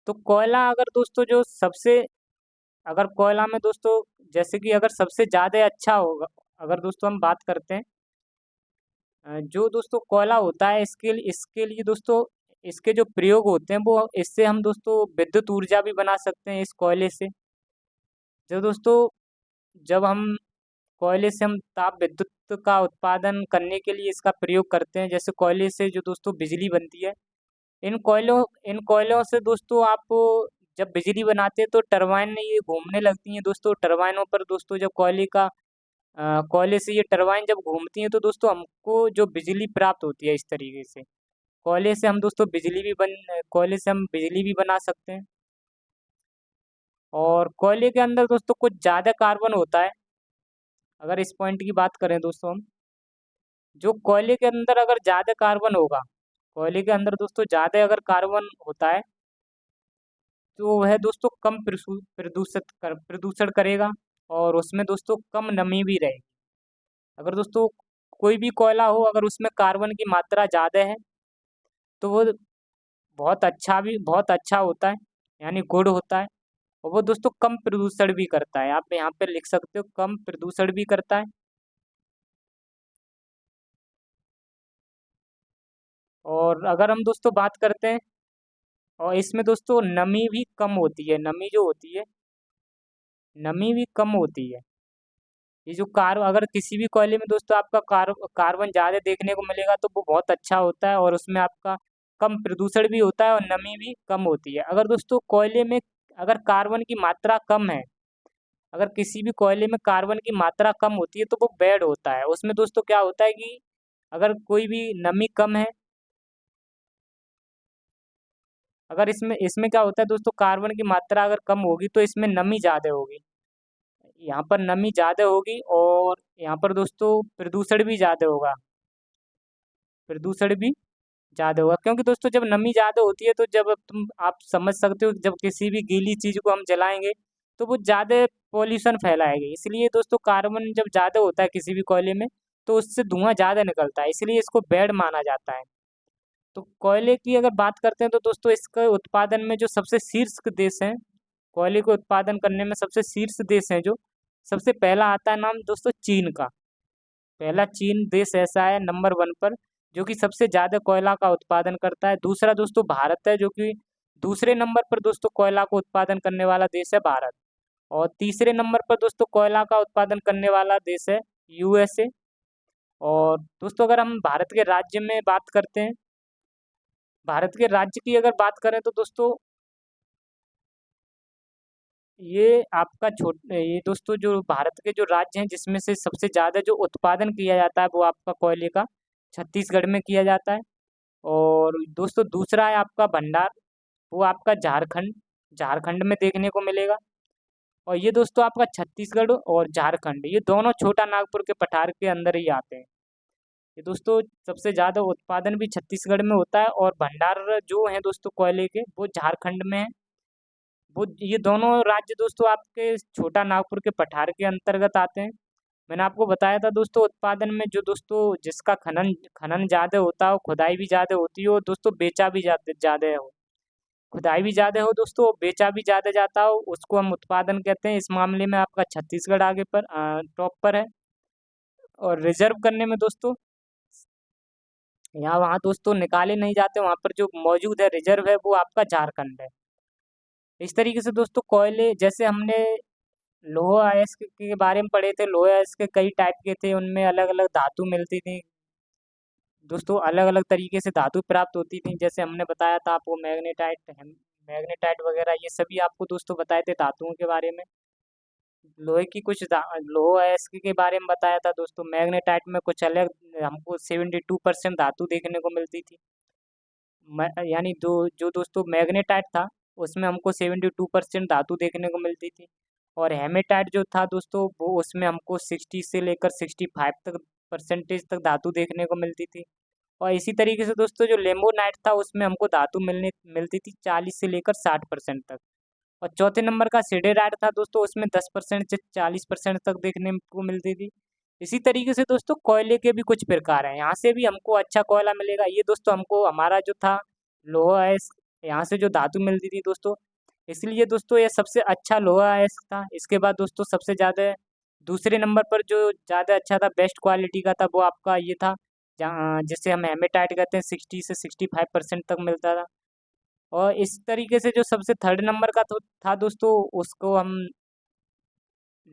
तो कोयला अगर दोस्तों जो सबसे, अगर कोयला में दोस्तों जैसे कि अगर सबसे ज़्यादा अच्छा होगा, अगर दोस्तों हम बात करते हैं जो दोस्तों कोयला होता है इसके लिए दोस्तों इसके जो प्रयोग होते हैं वो, इससे हम दोस्तों विद्युत ऊर्जा भी बना सकते हैं इस कोयले से। जो दोस्तों जब हम कोयले से हम ताप विद्युत का उत्पादन करने के लिए इसका प्रयोग करते हैं, जैसे कोयले से जो दोस्तों बिजली बनती है, इन कोयलों से दोस्तों आप जब बिजली बनाते हैं तो टरबाइन ये घूमने लगती हैं दोस्तों। टरबाइनों पर दोस्तों जब कोयले से ये टरबाइन जब घूमती हैं तो दोस्तों हमको जो बिजली प्राप्त होती है इस तरीके से। कोयले से हम बिजली भी बना सकते हैं। और कोयले के अंदर दोस्तों कुछ ज़्यादा कार्बन होता है। अगर इस पॉइंट की बात करें दोस्तों हम, जो कोयले के अंदर अगर ज़्यादा कार्बन होगा, कोयले के अंदर दोस्तों ज़्यादा अगर कार्बन होता है तो वह दोस्तों कम प्रदूषण करेगा, और उसमें दोस्तों कम नमी भी रहेगी। अगर दोस्तों कोई भी कोयला हो अगर उसमें कार्बन की मात्रा ज़्यादा है तो वो बहुत अच्छा होता है, यानी गुड होता है। और वो दोस्तों कम प्रदूषण भी करता है, आप यहाँ पे लिख सकते हो कम प्रदूषण भी करता है। और अगर हम दोस्तों बात करते हैं, और इसमें दोस्तों नमी भी कम होती है, नमी भी कम होती है। ये जो अगर किसी भी कोयले में दोस्तों आपका कार्बन ज़्यादा देखने को मिलेगा तो वो बहुत अच्छा होता है, और उसमें आपका कम प्रदूषण भी होता है और नमी भी कम होती है। अगर दोस्तों कोयले में अगर कार्बन की मात्रा कम है, अगर किसी भी कोयले में कार्बन की मात्रा कम होती है तो वो बैड होता है। उसमें दोस्तों क्या होता है कि अगर कोई भी नमी कम है, अगर इसमें इसमें क्या होता है दोस्तों, कार्बन की मात्रा अगर कम होगी तो इसमें नमी ज़्यादा होगी, यहाँ पर नमी ज़्यादा होगी, और यहाँ पर दोस्तों प्रदूषण भी ज़्यादा होगा। क्योंकि दोस्तों जब नमी ज़्यादा होती है तो जब आप समझ सकते हो जब किसी भी गीली चीज़ को हम जलाएंगे तो वो ज़्यादा पॉल्यूशन फैलाएगी। इसलिए दोस्तों कार्बन जब ज़्यादा होता है किसी भी कोयले में तो उससे धुआं ज़्यादा निकलता है, इसलिए इसको बैड माना जाता है। तो कोयले की अगर बात करते हैं तो दोस्तों इसके उत्पादन में जो सबसे शीर्ष देश हैं, कोयले को उत्पादन करने में सबसे शीर्ष देश हैं, जो सबसे पहला आता है नाम दोस्तों चीन का। पहला चीन देश ऐसा है नंबर 1 पर, जो कि सबसे ज़्यादा कोयला का उत्पादन करता है। दूसरा दोस्तों भारत है, जो कि दूसरे नंबर पर दोस्तों कोयला को उत्पादन करने वाला देश है भारत। और तीसरे नंबर पर दोस्तों कोयला का उत्पादन करने वाला देश है यूएसए। और दोस्तों अगर हम भारत के राज्य में बात करते हैं, भारत के राज्य की अगर बात करें तो दोस्तों ये दोस्तों जो भारत के जो राज्य हैं जिसमें से सबसे ज़्यादा जो उत्पादन किया जाता है वो आपका कोयले का छत्तीसगढ़ में किया जाता है। और दोस्तों दूसरा है आपका भंडार, वो आपका झारखंड झारखंड में देखने को मिलेगा। और ये दोस्तों आपका छत्तीसगढ़ और झारखंड ये दोनों छोटा नागपुर के पठार के अंदर ही आते हैं। ये दोस्तों सबसे ज़्यादा उत्पादन भी छत्तीसगढ़ में होता है, और भंडार जो है दोस्तों कोयले के वो झारखंड में है। वो ये दोनों राज्य दोस्तों आपके छोटा नागपुर के पठार के अंतर्गत आते हैं। मैंने आपको बताया था दोस्तों उत्पादन में जो दोस्तों जिसका खनन खनन ज़्यादा होता है, खुदाई भी ज़्यादा होती है, और दोस्तों बेचा भी ज़्यादा हो, खुदाई भी ज़्यादा हो दोस्तों, बेचा भी ज़्यादा जाता हो, उसको हम उत्पादन कहते हैं। इस मामले में आपका छत्तीसगढ़ आगे पर टॉप पर है। और रिजर्व करने में दोस्तों यहाँ वहाँ दोस्तों निकाले नहीं जाते, वहाँ पर जो मौजूद है रिजर्व है वो आपका झारखंड है। इस तरीके से दोस्तों कोयले जैसे हमने लोहा अयस्क के बारे में पढ़े थे। लोहा अयस्क कई टाइप के थे, उनमें अलग अलग धातु मिलती थी दोस्तों, अलग अलग तरीके से धातु प्राप्त होती थी। जैसे हमने बताया था आपको मैग्नेटाइट वगैरह, ये सभी आपको दोस्तों बताए थे धातुओं के बारे में। लोहे की लोहा अयस्क के बारे में बताया था दोस्तों। मैग्नेटाइट में कुछ अलग हमको 72% धातु देखने को मिलती थी। यानी जो दोस्तों मैग्नेटाइट था उसमें हमको 72% धातु देखने को मिलती थी। और हेमेटाइट जो था दोस्तों, वो उसमें हमको 60 से लेकर 65 तक परसेंटेज तक धातु देखने को मिलती थी। और इसी तरीके से दोस्तों जो लेमोनाइट था उसमें हमको धातु मिलती थी 40 से लेकर 60% तक। और चौथे नंबर का सिडेराइट था दोस्तों, उसमें 10% से 40% तक देखने को मिलती थी। इसी तरीके से दोस्तों कोयले के भी कुछ प्रकार हैं, यहाँ से भी हमको अच्छा कोयला मिलेगा। ये दोस्तों हमको हमारा जो था लोहा है, यहाँ से जो धातु मिलती थी दोस्तों, इसलिए दोस्तों ये सबसे अच्छा लोहा है था। इसके बाद दोस्तों सबसे ज़्यादा दूसरे नंबर पर जो ज़्यादा अच्छा था, बेस्ट क्वालिटी का था, वो आपका ये था, जहाँ जिसे हम हेमेटाइट कहते हैं, 60 से 65% तक मिलता था। और इस तरीके से जो सबसे थर्ड नंबर का था दोस्तों, उसको हम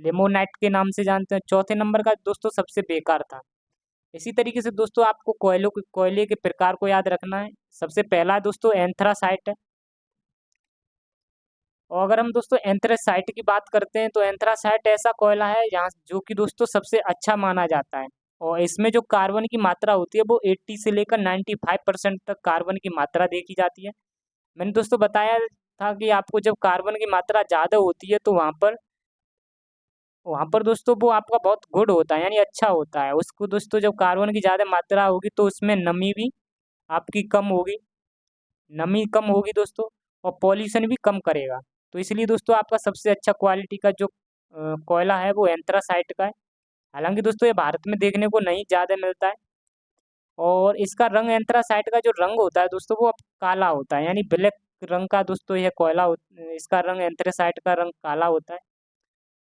लेमोनाइट के नाम से जानते हैं। चौथे नंबर का दोस्तों सबसे बेकार था। इसी तरीके से दोस्तों आपको कोयले के प्रकार को याद रखना है। सबसे पहला दोस्तों एंथ्रासाइट है। और अगर हम दोस्तों एंथ्रासाइट की बात करते हैं तो एंथ्रासाइट ऐसा कोयला है यहाँ जो कि दोस्तों सबसे अच्छा माना जाता है। और इसमें जो कार्बन की मात्रा होती है वो 80 से लेकर 95% तक कार्बन की मात्रा देखी जाती है। मैंने दोस्तों बताया था कि आपको जब कार्बन की मात्रा ज़्यादा होती है तो वहाँ पर दोस्तों वो आपका बहुत गुड होता है, यानी अच्छा होता है। उसको दोस्तों जब कार्बन की ज़्यादा मात्रा होगी तो उसमें नमी भी आपकी कम होगी, नमी कम होगी दोस्तों, और पॉल्यूशन भी कम करेगा। तो इसलिए दोस्तों आपका सबसे अच्छा क्वालिटी का जो कोयला है वो एंथ्रासाइट का है। हालांकि दोस्तों ये भारत में देखने को नहीं ज़्यादा मिलता है। और इसका रंग, एंथ्रासाइट का जो रंग होता है दोस्तों वो काला होता है, यानी ब्लैक रंग का दोस्तों यह इसका रंग, एंथ्रासाइट का रंग काला होता है।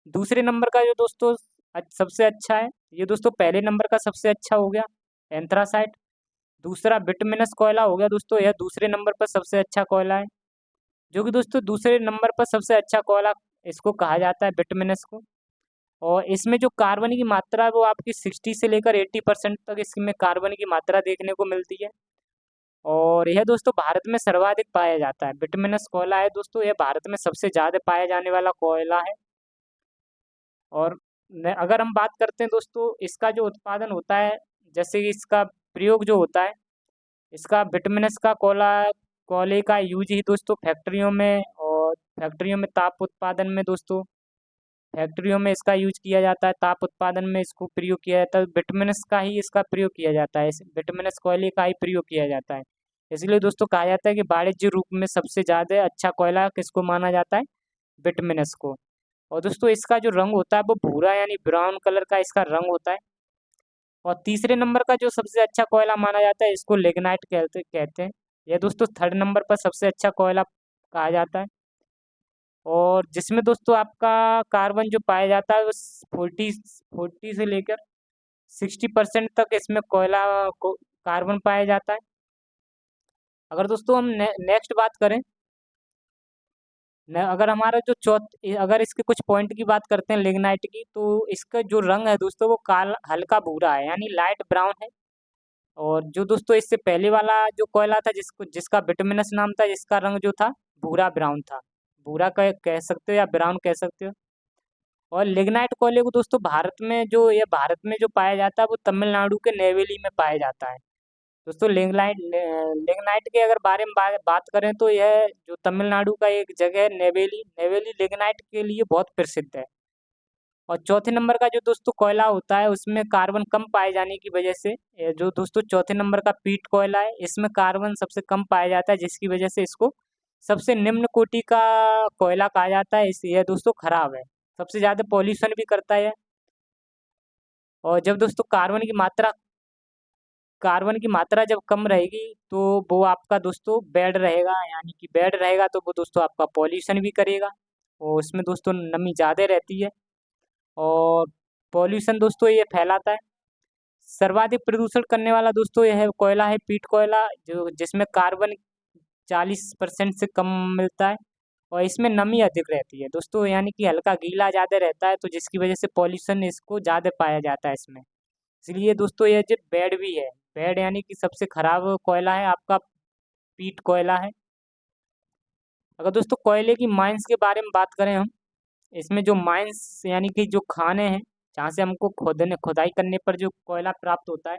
दूसरे नंबर का जो दोस्तों सबसे अच्छा है, ये दोस्तों पहले नंबर का सबसे अच्छा हो गया एंथ्रासाइट। दूसरा बिटमिनस कोयला हो गया दोस्तों, यह दूसरे नंबर पर सबसे अच्छा कोयला है, जो कि दोस्तों दूसरे नंबर पर सबसे अच्छा कोयला इसको कहा जाता है, बिटमिनस को। और इसमें जो कार्बन की मात्रा है वो आपकी 60 से लेकर 80% तक इसमें कार्बन की मात्रा देखने को मिलती है। और यह दोस्तों भारत में सर्वाधिक पाया जाता है। बिटमिनस कोयला है दोस्तों, यह भारत में सबसे ज़्यादा पाया जाने वाला कोयला है। और अगर हम बात करते हैं दोस्तों इसका जो उत्पादन होता है, जैसे कि इसका प्रयोग जो होता है, इसका बिटमिनस का कोयले का यूज ही दोस्तों फैक्ट्रियों में, और फैक्ट्रियों में ताप उत्पादन में दोस्तों, फैक्ट्रियों में इसका यूज किया जाता है, ताप उत्पादन में इसको प्रयोग किया जाता है। बिटमिनस का ही इसका प्रयोग किया जाता है, बिटमिनस कोयले का ही प्रयोग किया जाता है। इसलिए दोस्तों कहा जाता है कि वाणिज्य रूप में सबसे ज़्यादा अच्छा कोयला किसको माना जाता है, बिटमिनस को। और दोस्तों इसका जो रंग होता है वो भूरा यानी ब्राउन कलर का इसका रंग होता है। और तीसरे नंबर का जो सबसे अच्छा कोयला माना जाता है, इसको लिग्नाइट कहते कहते हैं। यह दोस्तों थर्ड नंबर पर सबसे अच्छा कोयला कहा जाता है। और जिसमें दोस्तों आपका कार्बन जो पाया जाता है वो 40 से लेकर 60% तक इसमें कोयला को कार्बन पाया जाता है। अगर दोस्तों हम नेक्स्ट बात करें, अगर हमारा जो अगर इसके कुछ पॉइंट की बात करते हैं लिग्नाइट की, तो इसका जो रंग है दोस्तों वो काला हल्का भूरा है, यानी लाइट ब्राउन है। और जो दोस्तों इससे पहले वाला जो कोयला था जिसका बिटुमिनस नाम था, जिसका रंग जो था भूरा ब्राउन था, भूरा कह सकते हो या ब्राउन कह सकते हो। और लिग्नाइट कोयले को दोस्तों भारत में जो पाया जाता है वो तमिलनाडु के नेवेली में पाया जाता है। दोस्तों लिग्नाइट के अगर बारे में बात करें तो यह जो तमिलनाडु का एक जगह है नेवेली, नेवेली लिग्नाइट के लिए बहुत प्रसिद्ध है। और चौथे नंबर का जो दोस्तों कोयला होता है उसमें कार्बन कम पाए जाने की वजह से, ये जो दोस्तों चौथे नंबर का पीट कोयला है, इसमें कार्बन सबसे कम पाया जाता है, जिसकी वजह से इसको सबसे निम्न कोटि का कोयला कहा जाता है। यह दोस्तों खराब है, सबसे ज़्यादा पॉल्यूशन भी करता है। और जब दोस्तों कार्बन की मात्रा जब कम रहेगी तो वो आपका दोस्तों बैड रहेगा, यानी कि बैड रहेगा तो वो दोस्तों आपका पॉल्यूशन भी करेगा, और उसमें दोस्तों नमी ज़्यादा रहती है। और पॉल्यूशन दोस्तों ये फैलाता है। सर्वाधिक प्रदूषण करने वाला दोस्तों यह कोयला है पीट कोयला, जो जिसमें कार्बन 40% से कम मिलता है। और इसमें नमी अधिक रहती है दोस्तों, यानी कि हल्का गीला ज़्यादा रहता है, तो जिसकी वजह से पॉल्यूशन इसको ज़्यादा पाया जाता है इसमें। इसलिए दोस्तों ये जो बेड भी है, बेड यानी कि सबसे खराब कोयला है आपका, पीट कोयला है। अगर दोस्तों कोयले की माइंस के बारे में बात करें हम, इसमें जो माइंस यानी कि जो खाने हैं जहाँ से हमको खोदने खुदाई करने पर जो कोयला प्राप्त होता है,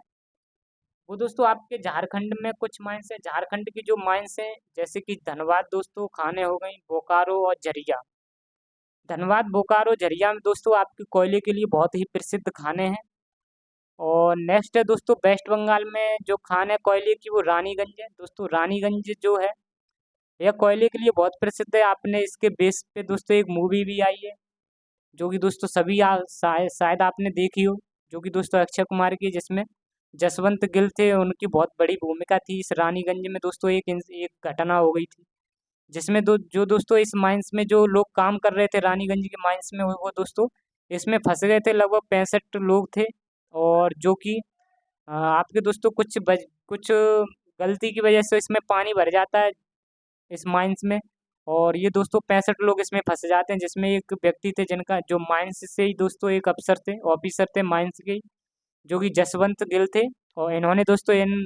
वो दोस्तों आपके झारखंड में कुछ माइंस है। झारखंड की जो माइंस हैं जैसे कि धनबाद दोस्तों खाने हो गई, बोकारो और झरिया। धनबाद, बोकारो, झरिया में दोस्तों आपके कोयले के लिए बहुत ही प्रसिद्ध खाने हैं। और नेक्स्ट है दोस्तों वेस्ट बंगाल में जो खान है कोयले की, वो रानीगंज है दोस्तों। रानीगंज जो है यह कोयले के लिए बहुत प्रसिद्ध है। आपने इसके बेस पे दोस्तों एक मूवी भी आई है, जो कि दोस्तों सभी शायद आपने देखी हो, जो कि दोस्तों अक्षय कुमार की, जिसमें जसवंत गिल थे, उनकी बहुत बड़ी भूमिका थी। इस रानीगंज में दोस्तों एक घटना हो गई थी, जिसमें जो दोस्तों इस माइंस में जो लोग काम कर रहे थे रानीगंज के माइंस में, वो दोस्तों इसमें फंस गए थे। लगभग 65 लोग थे। और जो कि आपके दोस्तों कुछ गलती की वजह से इसमें पानी भर जाता है इस माइंस में, और ये दोस्तों 65 लोग इसमें फंस जाते हैं, जिसमें एक व्यक्ति थे जिनका जो माइंस से ही दोस्तों एक अफसर थे, ऑफिसर थे माइंस के, जो कि जसवंत गिल थे। और इन्होंने दोस्तों इन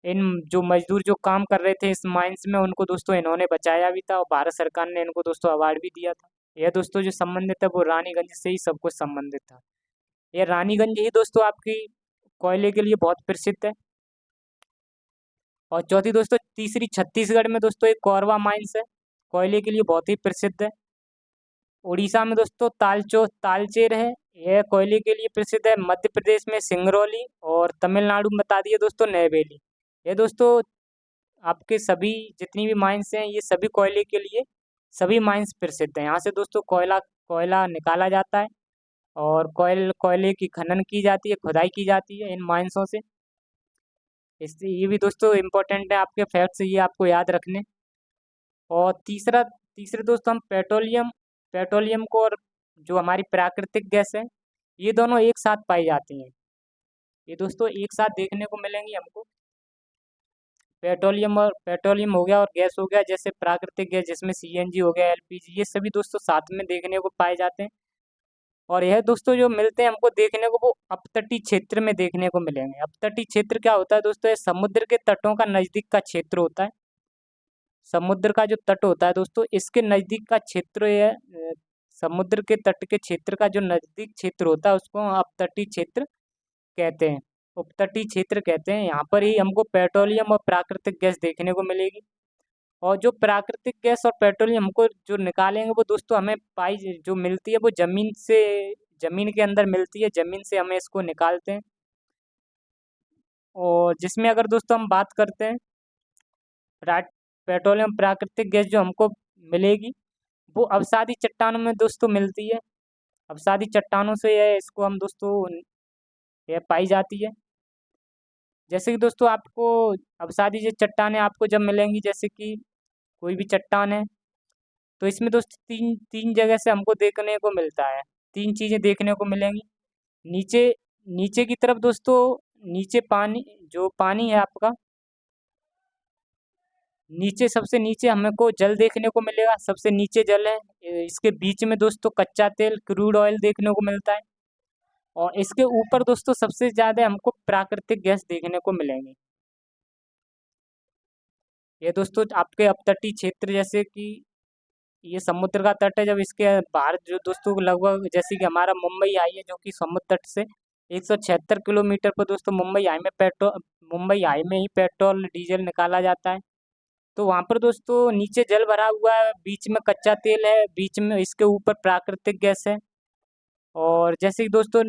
इन जो मजदूर जो काम कर रहे थे इस माइंस में, उनको दोस्तों इन्होंने बचाया भी था, और भारत सरकार ने इनको दोस्तों अवार्ड भी दिया था। यह दोस्तों जो संबंधित है वो रानीगंज से ही सब कुछ संबंधित था। यह रानीगंज ही दोस्तों आपकी कोयले के लिए बहुत प्रसिद्ध है। और चौथी दोस्तों तीसरी छत्तीसगढ़ में दोस्तों एक कोरबा माइंस है, कोयले के लिए बहुत ही प्रसिद्ध है। उड़ीसा में दोस्तों तालचेर है, यह कोयले के लिए प्रसिद्ध है। मध्य प्रदेश में सिंगरौली, और तमिलनाडु में बता दिए दोस्तों नैवेली। ये दोस्तों आपके सभी जितनी भी माइंस हैं, ये सभी कोयले के लिए सभी माइंस प्रसिद्ध हैं। यहाँ से दोस्तों कोयला कोयला निकाला जाता है, और कोयले की खनन की जाती है, खुदाई की जाती है इन माइंसों से। इससे ये भी दोस्तों इम्पोर्टेंट है, आपके फैक्ट्स ये आपको याद रखने। और तीसरे दोस्तों हम पेट्रोलियम पेट्रोलियम को, और जो हमारी प्राकृतिक गैस है, ये दोनों एक साथ पाई जाती हैं। ये दोस्तों एक साथ देखने को मिलेंगी हमको। पेट्रोलियम हो गया और गैस हो गया, जैसे प्राकृतिक गैस जिसमें सीएनजी हो गया, एलपीजी, ये सभी दोस्तों साथ में देखने को पाए जाते हैं। और यह दोस्तों जो मिलते हैं हमको देखने को, वो अपतटीय क्षेत्र में देखने को मिलेंगे। अपतटीय क्षेत्र क्या होता है दोस्तों? ये समुद्र के तटों का नज़दीक का क्षेत्र होता है। समुद्र का जो तट होता है दोस्तों, इसके नज़दीक का क्षेत्र यह समुद्र के तट के क्षेत्र का जो नज़दीक क्षेत्र होता है, उसको हम अपतटीय क्षेत्र कहते हैं, उपतटीय क्षेत्र कहते हैं। यहाँ पर ही हमको पेट्रोलियम और प्राकृतिक गैस देखने को मिलेगी। और जो प्राकृतिक गैस और पेट्रोलियम हमको जो निकालेंगे, वो दोस्तों हमें जो मिलती है, वो जमीन के अंदर मिलती है। जमीन से हमें इसको निकालते हैं। और जिसमें अगर दोस्तों हम बात करते हैं, पेट्रोलियम प्राकृतिक गैस जो हमको मिलेगी, वो अवसादी चट्टानों में दोस्तों मिलती है। अवसादी चट्टानों से यह इसको हम दोस्तों यह पाई जाती है। जैसे कि दोस्तों आपको अवसादी जो चट्टानें आपको जब मिलेंगी, जैसे कि कोई भी चट्टान है, तो इसमें दोस्तों तीन तीन जगह से हमको देखने को मिलता है। तीन चीज़ें देखने को मिलेंगी। नीचे नीचे की तरफ दोस्तों, नीचे पानी, जो पानी है आपका, नीचे सबसे नीचे हमको जल देखने को मिलेगा, सबसे नीचे जल है। इसके बीच में दोस्तों कच्चा तेल, क्रूड ऑयल देखने को मिलता है। और इसके ऊपर दोस्तों सबसे ज़्यादा हमको प्राकृतिक गैस देखने को मिलेंगी। ये दोस्तों आपके अपतटीय क्षेत्र, जैसे कि ये समुद्र का तट है, जब इसके बाहर जो दोस्तों लगभग, जैसे कि हमारा मुंबई आई है, जो कि समुद्र तट से 176 किलोमीटर पर दोस्तों मुंबई हाई में ही पेट्रोल डीजल निकाला जाता है। तो वहाँ पर दोस्तों नीचे जल भरा हुआ है, बीच में कच्चा तेल है, बीच में इसके ऊपर प्राकृतिक गैस है। और जैसे कि दोस्तों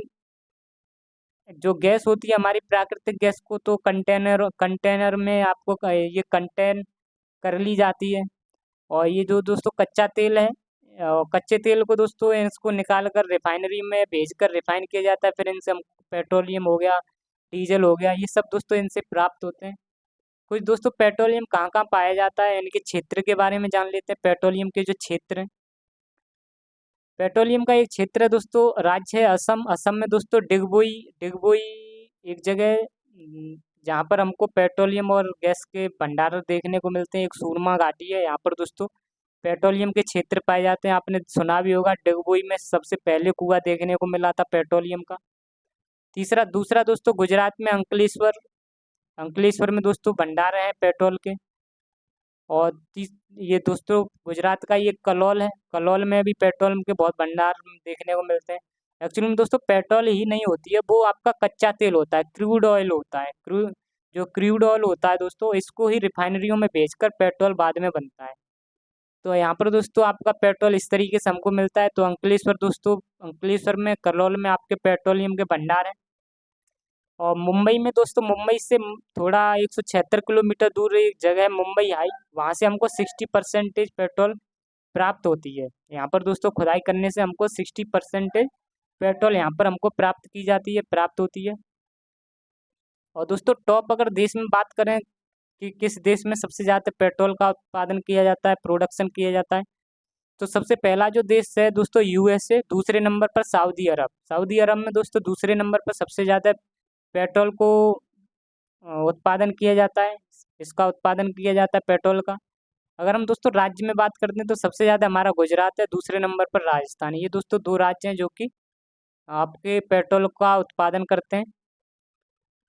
जो गैस होती है हमारी प्राकृतिक गैस को, तो कंटेनर में आपको ये कंटेन कर ली जाती है। और ये जो दोस्तों कच्चा तेल है, कच्चे तेल को दोस्तों इसको निकाल कर रिफाइनरी में भेजकर रिफाइन किया जाता है। फिर इनसे हम पेट्रोलियम हो गया, डीजल हो गया, ये सब दोस्तों इनसे प्राप्त होते हैं। कुछ दोस्तों पेट्रोलियम कहाँ कहाँ पाया जाता है, इनके क्षेत्र के बारे में जान लेते हैं। पेट्रोलियम के जो क्षेत्र हैं, पेट्रोलियम का एक क्षेत्र है दोस्तों, राज्य है असम। असम में दोस्तों डिगबोई डिगबोई एक जगह जहाँ पर हमको पेट्रोलियम और गैस के भंडार देखने को मिलते हैं। एक सूरमा घाटी है यहाँ पर दोस्तों, पेट्रोलियम के क्षेत्र पाए जाते हैं। आपने सुना भी होगा, डिगबोई में सबसे पहले कुआं देखने को मिला था पेट्रोलियम का। दूसरा दोस्तों, गुजरात में अंकलेश्वर, अंकलेश्वर में दोस्तों भंडार हैं पेट्रोल के। और ये दोस्तों गुजरात का ये कलौल है, कलौल में भी पेट्रोल के बहुत भंडार देखने को मिलते हैं। एक्चुअली में दोस्तों पेट्रोल ही नहीं होती है, वो आपका कच्चा तेल होता है, क्रूड ऑयल होता है। जो क्रूड ऑयल होता है दोस्तों, इसको ही रिफाइनरियों में भेजकर पेट्रोल बाद में बनता है। तो यहाँ पर दोस्तों आपका पेट्रोल इस तरीके से हमको मिलता है। तो अंकलेश्वर दोस्तों, अंकलेश्वर में, करौल में आपके पेट्रोलियम के भंडार हैं। और मुंबई में दोस्तों, मुंबई से थोड़ा 176 किलोमीटर दूर एक जगह है मुंबई हाई, वहाँ से हमको 60% पेट्रोल प्राप्त होती है। यहाँ पर दोस्तों खुदाई करने से हमको 60% पेट्रोल यहाँ पर हमको प्राप्त की जाती है, प्राप्त होती है। और दोस्तों टॉप अगर देश में बात करें कि किस देश में सबसे ज़्यादा पेट्रोल का उत्पादन किया जाता है, प्रोडक्शन किया जाता है, तो सबसे पहला जो देश है दोस्तों यूएसए, दूसरे नंबर पर सऊदी अरब। सऊदी अरब में दोस्तों दूसरे नंबर पर सबसे ज़्यादा पेट्रोल को उत्पादन किया जाता है, इसका उत्पादन किया जाता है पेट्रोल का। अगर हम दोस्तों राज्य में बात करते हैं तो सबसे ज़्यादा हमारा गुजरात है, दूसरे नंबर पर राजस्थान है। ये दोस्तों दो राज्य हैं जो कि आपके पेट्रोल का उत्पादन करते हैं।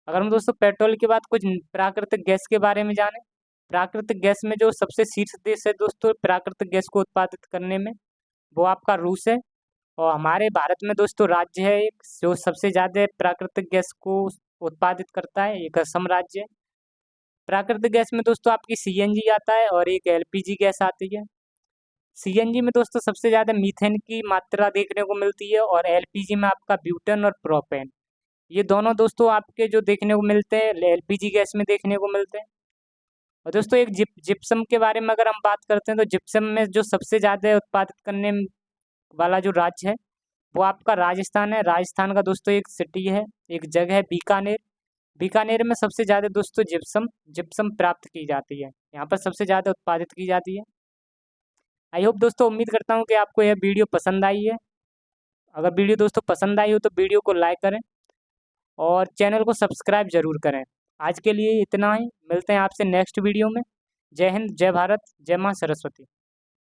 अगर हम दोस्तों पेट्रोल के बाद कुछ प्राकृतिक गैस के बारे में जानें, प्राकृतिक गैस में जो सबसे शीर्ष देश है दोस्तों प्राकृतिक गैस को उत्पादित करने में, वो आपका रूस है। और हमारे भारत में दोस्तों राज्य है एक जो सबसे ज़्यादा प्राकृतिक गैस को उत्पादित करता है, एक असम राज्य है। प्राकृतिक गैस में दोस्तों आपकी सीएनजी आता है और एक एलपीजी गैस आती है। सीएनजी में दोस्तों सबसे ज़्यादा मीथेन की मात्रा देखने को मिलती है, और एलपीजी में आपका ब्यूटेन और प्रोपेन, ये दोनों दोस्तों आपके जो देखने को मिलते हैं एलपीजी गैस में देखने को मिलते हैं। और दोस्तों एक जिप्सम के बारे में अगर हम बात करते हैं तो जिप्सम में जो सबसे ज़्यादा उत्पादित करने वाला जो राज्य है वो आपका राजस्थान है। राजस्थान का दोस्तों एक सिटी है, एक जगह है बीकानेर। बीकानेर में सबसे ज़्यादा दोस्तों जिप्सम जिप्सम प्राप्त की जाती है, यहाँ पर सबसे ज़्यादा उत्पादित की जाती है। आई होप दोस्तों, उम्मीद करता हूँ कि आपको यह वीडियो पसंद आई है। अगर वीडियो दोस्तों पसंद आई हो तो वीडियो को लाइक करें और चैनल को सब्सक्राइब जरूर करें। आज के लिए इतना ही, मिलते हैं आपसे नेक्स्ट वीडियो में। जय हिंद, जय भारत, जय माँ सरस्वती।